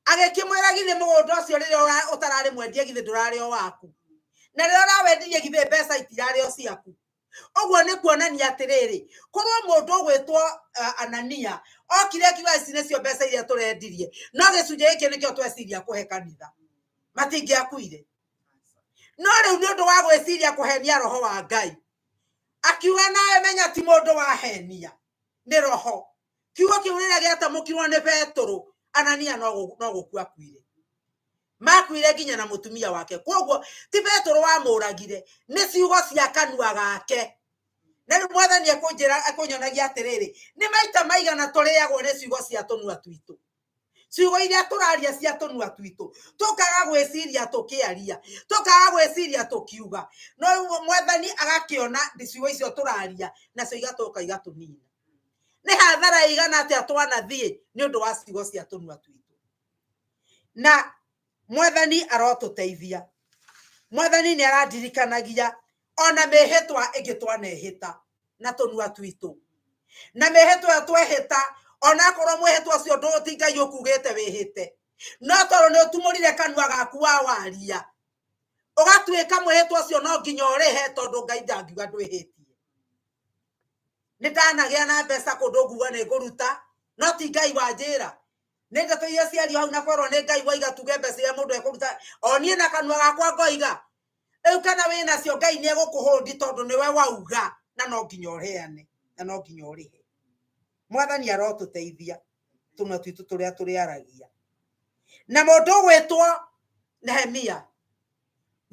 agikimwira githe mugunda ucio riria utarari mwendie githe ndurari o waku na riria urawendirie githe mbeca itirari o ciaku uguo ni kuonania atiriri korwo mundu gwitwo Anania okire kiwa ici nicio mbeca iria turendirie no gicunje giki nikio tweciria kuhe kanitha matingiakuire no riu ni undu wa gwiciria kuhenia roho wa Ngai akiuga nawe menya ti mundu wahenia ni roho kiugo kiu riria giatamukirwo ni Petro Anania no gukua kuire makuire nginya na mutumia wake koguo ti Petro wamuragire ni ciugo cia kanua gake na riu mwathani akunyonagia atiriri ni maita maigana turiagwo ni ciugo cia tunua twitu ciugo iria turaria cia tunua twitu tukaga gwiciria tukiaria tukaga gwiciria tukiuga no mwathani agakiona ciugo icio turaria na cio igatoka igatunina ni hathara igana atia twanathie ni undu wa ciugo cia tunua twitu na mwathani arotuteithia mwathani ni aradirikanagia ona mehitwa ingitwanehita na tunua twitu na mehitwa twehita ona korwo mwehitwa cio nduti Ngai ukugite wihite no toro ni utumurire kanua gaku wa waria ugatwika mwehitwa cio no nginya urihe tondu Ngai ndangiuga ndwihitie ni ndanagia na mbeca kundu nguga ni nguruta no ti Ngai wanjira ni ndeto iria ciario hau na korwo ni Ngai waiga tuge mbeca ya mundu ekuruta onie na kanua gakwa ngoiga eu kana wina cio Ngai ni egukuhundi tondu niwe wauga na no nginya uheane na no nginya urihe mwathani arotuteithia tunua twitu turia turiaragia na mundu gwitwo Nehemia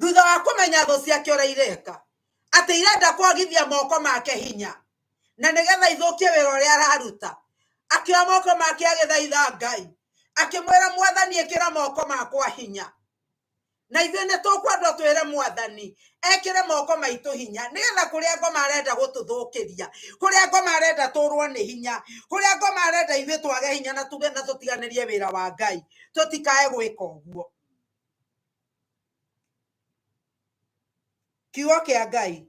thutha wa kumenya thu ciake uria ireka ati irenda kwagithia moko make hinya na nigetha ithukie wira uria araruta akioya moko make agithaitha Ngai akimwira mwathani ikira moko makwa hinya na ithuĩ nĩ tũkwenda twĩre mwathani ekĩre moko maitũ hinya nĩgetha kũrĩa ngoma arenda gũtũthũkĩria kũrĩa ngoma arenda tũrwo nĩ hinya kũrĩa ngoma arenda ithuĩ twage hinya na tuge na tũtiganĩrie wĩra wa Ngai tũtikae gwĩka ũguo kiugo kĩa Ngai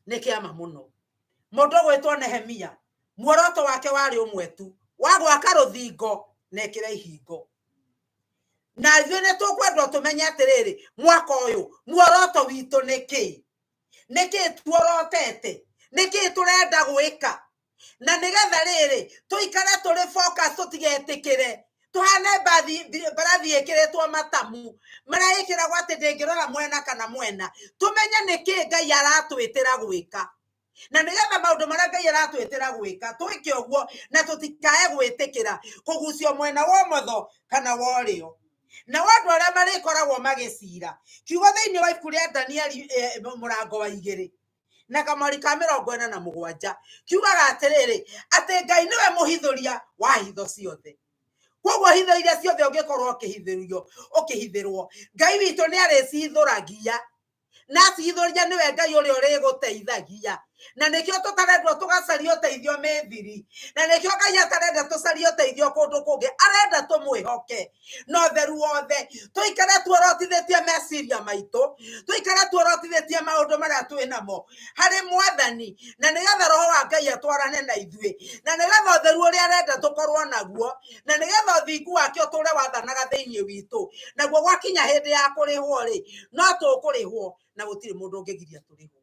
nĩ kĩama mũno mũndũ gwĩtwo Nehemia muoroto wake warĩ ũmwe tu wa gwaka rũthingo na ekĩre ihingo na ithuĩ nĩ tũkwenda tũmenye atĩrĩrĩ mwaka ũyũ muoroto witũ nĩkĩ tuorotete nĩkĩ tũrenda gwĩka na nĩgetha rĩrĩ tũikare tũrĩ focus tũtigetĩkĩre tuhane mbarathi ĩkĩrĩtwo matamu marĩa ĩkĩragwo atĩ ndĩngĩrora mwena kana mwena tũmenye nĩkĩ Ngai aratwĩtĩra gwĩka na nĩgetha maũndũ marĩa Ngai aratwĩtĩra gwĩka twĩke ũguo na tũtikae gwĩtĩkĩra kũgucio mwena wa ũmotho kana wa ũrĩo na wandũ arĩa marĩkoragwo magĩcira kiugo thĩinĩ wa ibuku rĩa Danieli mũrango wa 2 na kamwari ka 47 kiugaga atĩrĩrĩ atĩ Ngai nĩwe mũhithũria wa hitho ciothe koguo hitho iria ciothe ũngĩkorwo ũkĩhithĩrwo Ngai witũ nĩ arĩcihithũragia na cihithũria nĩwe Ngai ũrĩa ũrĩgũteithagia na nĩkĩo tũtarendwo tũgacaria ũteithio mĩthiri na nĩkĩo Ngai atarenda tũcarie ũteithio kũndũ kũngĩ arenda tũmwĩhoke na ũtheru wothe tũikare tuorotithĩtie meciria maitũ tũikare tuorotithĩtie maũndũ marĩa twĩ namo harĩ mwathani na nĩgetha roho wa Ngai atwarane na ithuĩ na nĩgetha ũtheru ũrĩa arenda tũkorwo naguo na nĩgetha ũthingu wake ũtũre wathanaga thĩinĩ witũ naguo gwakinya hĩndĩ ya kũrĩhwo rĩ no tũkũrĩhwo na gũtirĩ mũndũ ũngĩgiria tũrĩhwo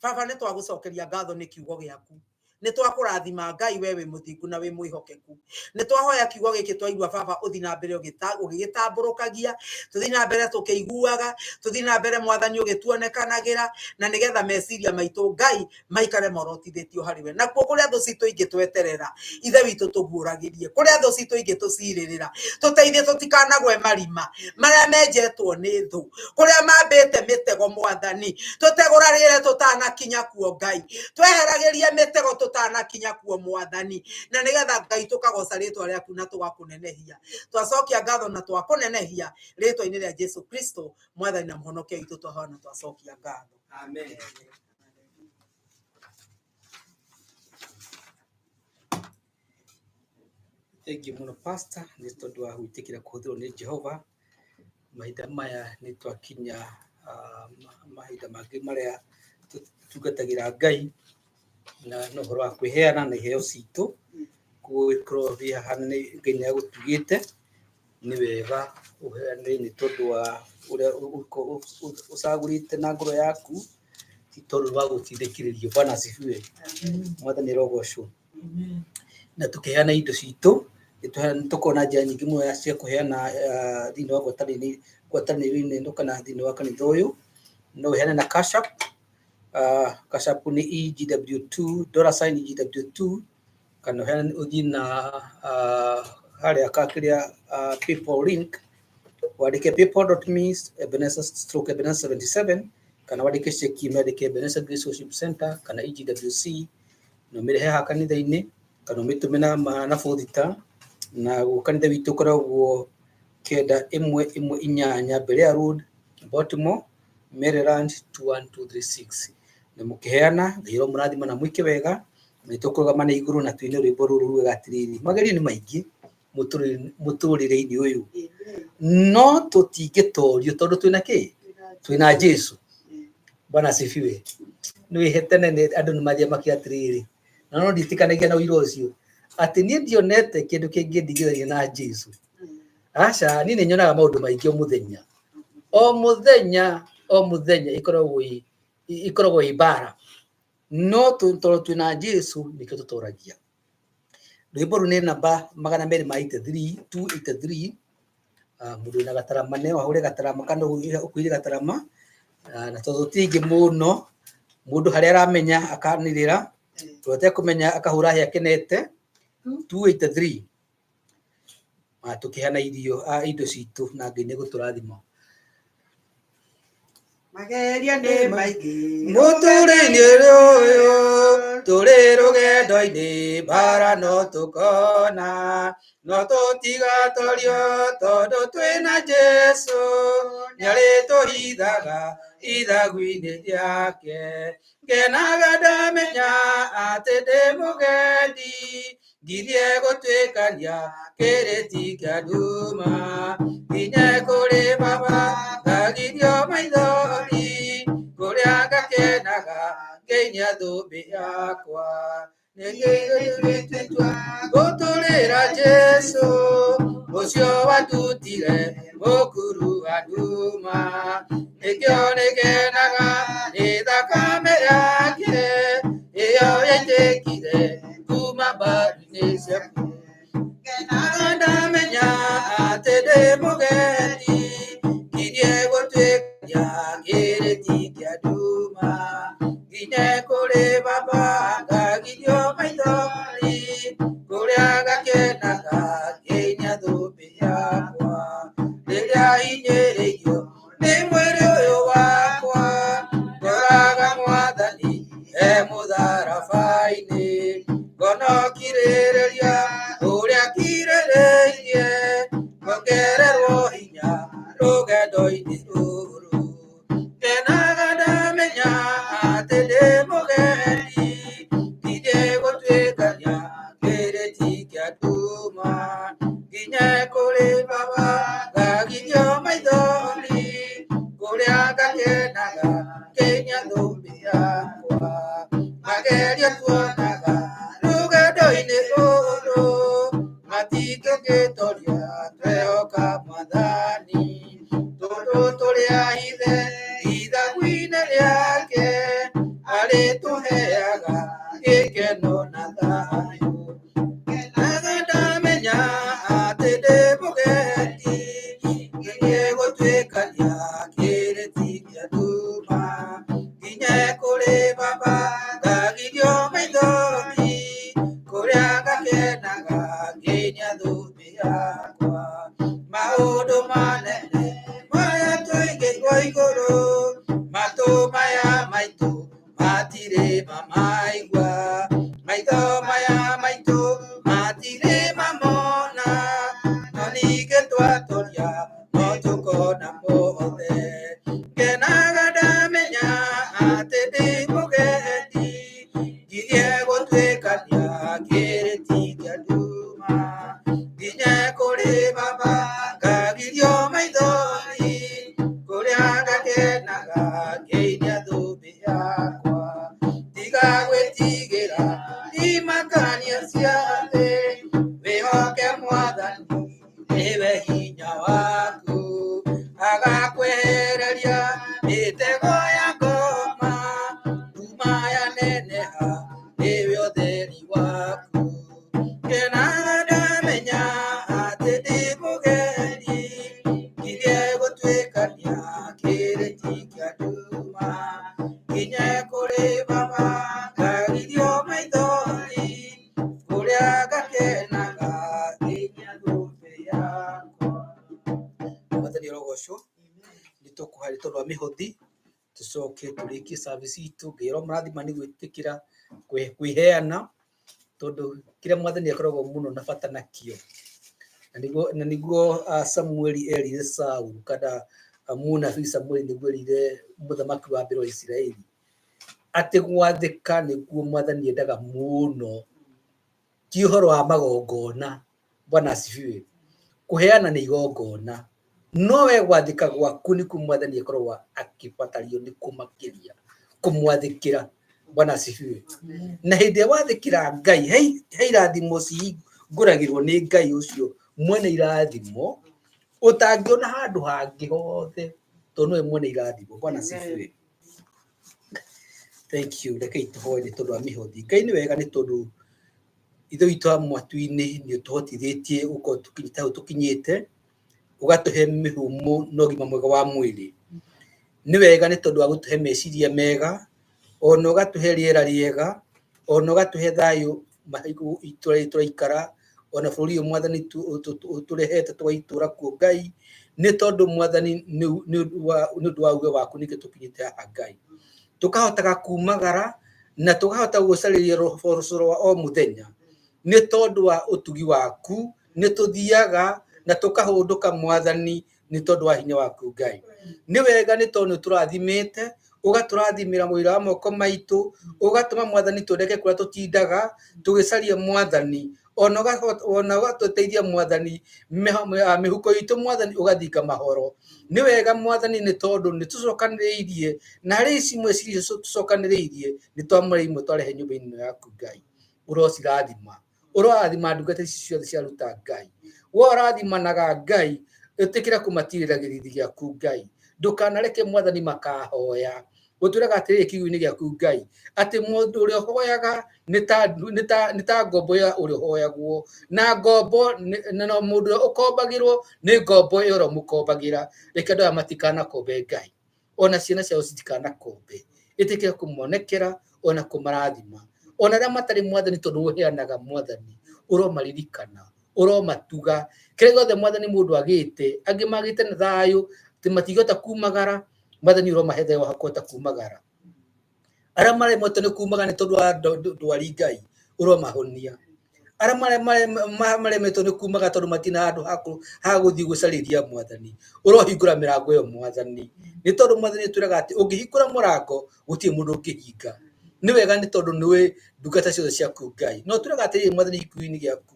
baba nĩ twagũcokeria ngatho nĩ kiugo gĩaku nĩ twakũrathima Ngai we wĩ mũthingu na wĩ mwĩhokeku nĩ twahoya kiugo gĩkĩ twaigua baba ũthi na mbere ũgĩgĩtambũrũkagia tũthi na mbere tũkĩiguaga tũthi na mbere mwathani ũgĩtuonekanagĩra na nĩgetha meciria maitũ Ngai maikare morotithĩtio harĩ we nakuo kũrĩa thũ citũ ingĩtweterera ithe witũ tũguũragĩrie kũrĩa thũ citũ ingĩtũcirĩrĩra tũteithie tũtikanagwe marima marĩa menjetwo nĩ thũ kũrĩa mambĩte mĩtego mwathani tũtegũragĩre tũtanakinya kuo Ngai tweheragĩrie mĩtego tũtanakinya kuo mwathani na nĩgetha Ngai tũkagoca rĩtwa rĩaku na tũgakũnenehia twacokia ngatho na twakũnenehia rĩtwa-inĩ rĩa Jesu Kristo mwathani na mũhonokia witũ twahoya na twacokia ngatho amen. Thank you muno pastor nĩ tondũ wa gwĩtĩkĩra kũhũthĩrwo nĩ Jehova mahinda maya nĩ twakinya mahinda mangĩ marĩa tungatagĩra Ngai na no horo wa kwĩheana na iheo citũ gũkorwo haha Ngai nĩ agũtugĩte nĩ wega ũheane nĩ tondũ wa ũrĩa ũcagũrĩte na ngoro yaku ti tondũ wa gũtindĩkĩrĩrio Bwana asifiwe mwathani rogocwo na tũkĩheana indo citũ tũkona njĩra nyingĩ mũno cia kũheana thĩinĩ wa ngwatanĩro-inĩ ĩno kana thĩinĩ wa kanitha ũyũ no ũheane na Cash App Cash App nĩ EGW2 $EGW2 kana ũheane ũthiĩ na harĩa kakĩrĩa PayPal link wandĩke paypal.me/Ebenezer 77 kana wandĩke ceki wandĩke Ebenezer Grace Worship Center kana EGWC na ũmĩrehe haha kanitha-inĩ kana ũmĩtũme na bũthita na kanitha witũ ũkoragwo 9118 Berea Road Baltimore Maryland 21236 na mũkĩheana ngĩro mũrathima na mwĩke wega nĩ tũkũrũgama na igũrũ na twĩne rwĩmbo rũrũ rwega atĩrĩrĩ magerio nĩ maingĩ mũtũrĩre-inĩ ũyũ no tũtingĩtorio tondũ twĩna kĩ twĩna Jesu Bwana asifiwe nĩ wĩhetene andũ nĩ mathiĩ makĩatĩrĩrĩ na no nditikanagia na ũira ũcio atĩ niĩ ndionete kĩndũ kĩngĩndigithania na Jesu aca niĩ nĩ nyonaga maũndũ maingĩ o mũthenya ikoragwo ibara no tondũ twĩna Jesu nĩkĩo tũtoragia rwĩmbo rũu nĩ namba 283 mũndũ na gatarama nĩ wahũre gatarama kana ũkuire gatarama na tondũ tĩingĩ mũno mũndũ harĩa aramenya akanĩrĩra tũte kũmenya akahũra hĩa kenete 283 tũkĩhana indo citũ na Ngai nĩ gũtũrathima mageria nĩ maingĩ mũtũrĩ-inĩ ũyũ tũrĩ rũgendo-inĩ bara no tũkona no tũtigatorio tondũ twĩna Jesu nĩarĩtũhithaga ithagu-inĩ rĩake ngenaga ndamenya atĩ ndĩ mũgendi ngirie gũtuĩkania kĩrĩti kĩa nduma nginye kũrĩ baba ngagirio maithori kũrĩa ngakenaga ngĩinia thũmbĩ yakwa nĩngĩgĩtĩtwa gũtũrĩra Jesu ũcio watutire mũkuru wa nduma nĩkĩo nĩgenaga nĩ thakame yake ĩyo yaitĩkire kuma mbaru-inĩ ciaku ngenaga ndamenya atĩ ndĩ mũgendi ngirie gũtuĩkania kĩrĩti kĩa nduma nginye kũrĩ baba ngagirio maithori kũrĩa gakenaga ngĩinia thũmbĩ yakwa rĩrĩa hinyĩrĩirio nĩ mwĩrĩ ũyũ wakwa ngoraga mwathani mũtharaba-inĩ ngona kirĩrĩria ũrĩa kirĩrĩirie ngongererwo hinya rũgendo-inĩ rũrũ ngenaga ndamenya atĩ ndĩ mũgendi ngirie gũtuĩkania kĩrĩti kĩa nduma nginye kũrĩ baba ngagirio maithori kũrĩa ngakenaga ngĩinia thũmbĩ yakwa magerio tuonaga rũgendo-inĩ rũrũ matingĩgĩtoria twehoka mwathani tondũ tũrĩ a ithe ithagu-inĩ rĩake arĩ maitũ matirĩ mamaigua, maitho maya maitũ matirĩ mamona, no ningĩ twatoria no tũkona mothe. Ngenaga ndamenya atĩ ndĩ mũgendi, ngirie gũtuĩkania kĩrĩti kĩa nduma, nginye kũrĩ Baba ngagirio maithori, kũrĩa ngakenaga ngĩinia thũmbĩ yakwa, tiga gwĩtigĩra imakania cia thĩ, wĩhoke Mwathani nĩwe hinya waku, agakwehereria mĩtego ya ngoma, nduma yaneneha nĩwe ũtheri waku. Ngenaga ndamenya atĩ ndĩ mũgendi, ngirie gũtuĩkania kĩrĩti kĩa nduma, nginye kũrĩ Baba ngagirio maithori, kũrĩa ngakenaga ngĩinia thũmbĩ yakwa. Mwathani arogocwo, nĩtũkũhoya nĩ tondũ wa mĩhothi, tũcoke tũrĩkie service itũ, ngĩrwo mũrathima nĩ gwĩtĩkĩra kwĩheana, tondũ kĩrĩa Mwathani akoragwo mũno na bata nakĩo, na nĩguo Samueli erire Saũlũ, kana mũnabii Samueli nĩguo erire mũthamaki wa mbere wa Isiraeli, atĩ gwathĩka nĩguo Mwathani endaga mũno, ti ũhoro wa magongona. Bwana asifiwe. Kũheana nĩ igongona, no we gwathĩka gwaku nĩkuo Mwathani akoragwo akĩbatario nĩ kũmakĩria, kũmwathĩkĩra. Bwana asifiwe. Na hĩndĩ ĩrĩa wathĩkĩra Ngai, he irathimo cihingũragĩrwo nĩ Ngai ũcio mwene irathimo, ũtangĩona handũ hangĩ hothe, tondũ nĩwe mwene irathimo. Bwana asifiwe. Thank you. Rekei tũhoe nĩ tondũ wa mĩhothi. Ngai nĩ wega nĩ tondũ ithe witũ wa mwatu-inĩ nĩ ũtũhotithĩtie gũkorwo tũkinyĩte hau tũkinyĩte, ũgatũhe mĩhũmũ na ũgima mwega wa mwĩrĩ. Nĩ wega nĩ tondũ wa gũtũhe meciria mega, ona ũgatũhe rĩera rĩega, ona ũgatũhe thayũ itũra tũraikara, ona bũrũri ũyũ Mwathani ũtũrehete tũgaitũra kuo Ngai, nĩ tondũ Mwathani nĩ ũndũ wa uge waku nĩkĩo tũkinyĩte haha Ngai. Tũkahotaga kumagara na tũkahota gũcarĩria ũboco wa o mũthenya, nĩ tondũ wa ũtugi waku, nĩ tũthiaga na tũkahũndũka Mwathani nĩ tondũ wa hinya waku Ngai. Nĩ wega nĩ tondũ nĩ tũrathimĩte, ũgatũrathimĩra mũira wa moko maitũ, ũgatũma Mwathani tũreke kũrĩa tũtindaga tũgĩcaria Mwathani, ona ũgatũteithia Mwathani, mĩhuko itũ Mwathani ũgathinga mahoro. Nĩ wega Mwathani nĩ tondũ nĩ tũcokanĩrĩirie, na harĩ ici imwe tũcokanĩrĩirie nĩ twamũre imwe twarehe nyũmba-inĩ ĩno yaku Ngai. Ũrocirathima, ũrorathima ndungata ici ciothe ciaruta Ngai, we ũrathimanaga Ngai, ĩtĩkĩra kũmatirĩra gĩthithi gĩaku Ngai. Ndũkanareke Mwathani makahoya, ũtwĩraga atĩrĩrĩ kiugo-inĩ gĩaku Ngai, atĩ mũndũ ũrĩa ũhoyaga nĩ ta ngombo ya ũrĩa ũhoyagwo, na ngombo na mũndũ ũrĩa ũkombagĩrwo nĩ ngombo ĩyo ũrĩa reke andũ aya matikanakombe Ngai, ona ciana ciao citikanakombe. Ĩtĩkĩra kũmonekera ona kũmarathima, ona arĩa matarĩ Mwathani tondũ ũheanaga Mwathani, ũromaririkana, ũromatuga. Kĩrĩa gĩothe Mwathani mũndũ agĩte, angĩ magĩte na thayũ atĩ matigota kumagara, Mwathani ũromahe thayũ wa kũhota kumagara. Arĩa maremetwo nĩ kumagara nĩ tondũ wa ndwari Ngai, ũromahonia. Arĩa maremetwo nĩ kumagara tondũ matina handũ ha gũthiĩ gũcarĩria Mwathani, ũrohingũra mĩrango ĩyo Mwathani, nĩ tondũ Mwathani atwĩraga atĩ ũngĩhingũra mũrango gũtirĩ mũndũ ũngĩhinga. Nĩ wega nĩ tondũ nĩwe ndungata ciothe ciaku Ngai, no twĩraga atĩrĩrĩ Mwathani gĩkuũ-inĩ gĩaku,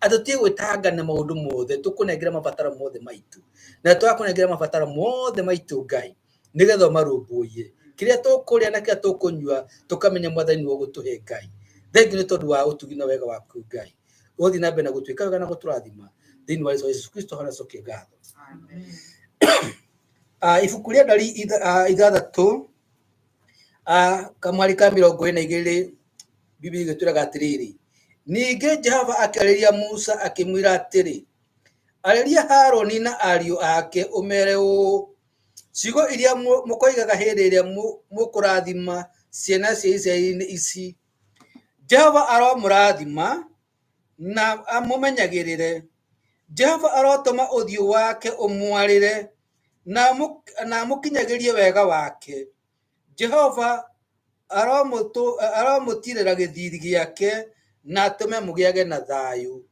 atĩ tũtige gwĩtanga na maũndũ mothe, tũkũnengera mabataro mothe maitũ, na twakũnengera mabataro mothe maitũ Ngai, nĩgetha ũmarũmbũiye. Kĩrĩa tũkũrĩa na kĩrĩa tũkũnyua tũkamenya Mwathani nĩwe ũgũtũhe Ngai. Thengiũ nĩ tondũ wa ũtugi na wega waku Ngai. Ũgũthiĩ na mbere na gũtwĩka wega na gũtũrathima thĩinĩ wa Jesũ Kristo hanacokia ngatho. Ibuku rĩa Ndari 6 kamwari ka 22 Biblia ĩgĩtwĩraga atĩrĩrĩ, ningĩ Jehova akĩarĩria Musa akĩmwĩra atĩrĩ, arĩria Harũni na ariũ ake ũmere ũũ, ciugo iria mũkoigaga hĩndĩ ĩrĩa mũkũrathima ciana cia Isiraeli ici, Jehova aromũrathima na amũmenyagĩrĩre. Jehova arotũma ũthiũ wake ũmwarĩre na mũkinyagĩrie wega wake. Jehova aromutirira githiri giake na atume mugiage na thayu.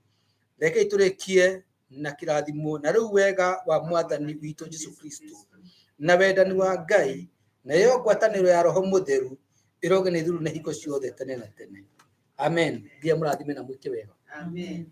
Reke iturikie na kirathimo na riu wega wa mwathani witu Jesu Kristo na wendani wa Ngai na yo ngwataniro ya Roho Mutheru iroge ni thuru na hiko ciothe tene na tene. Amen. Ngai murathime na mwike wega. Amen.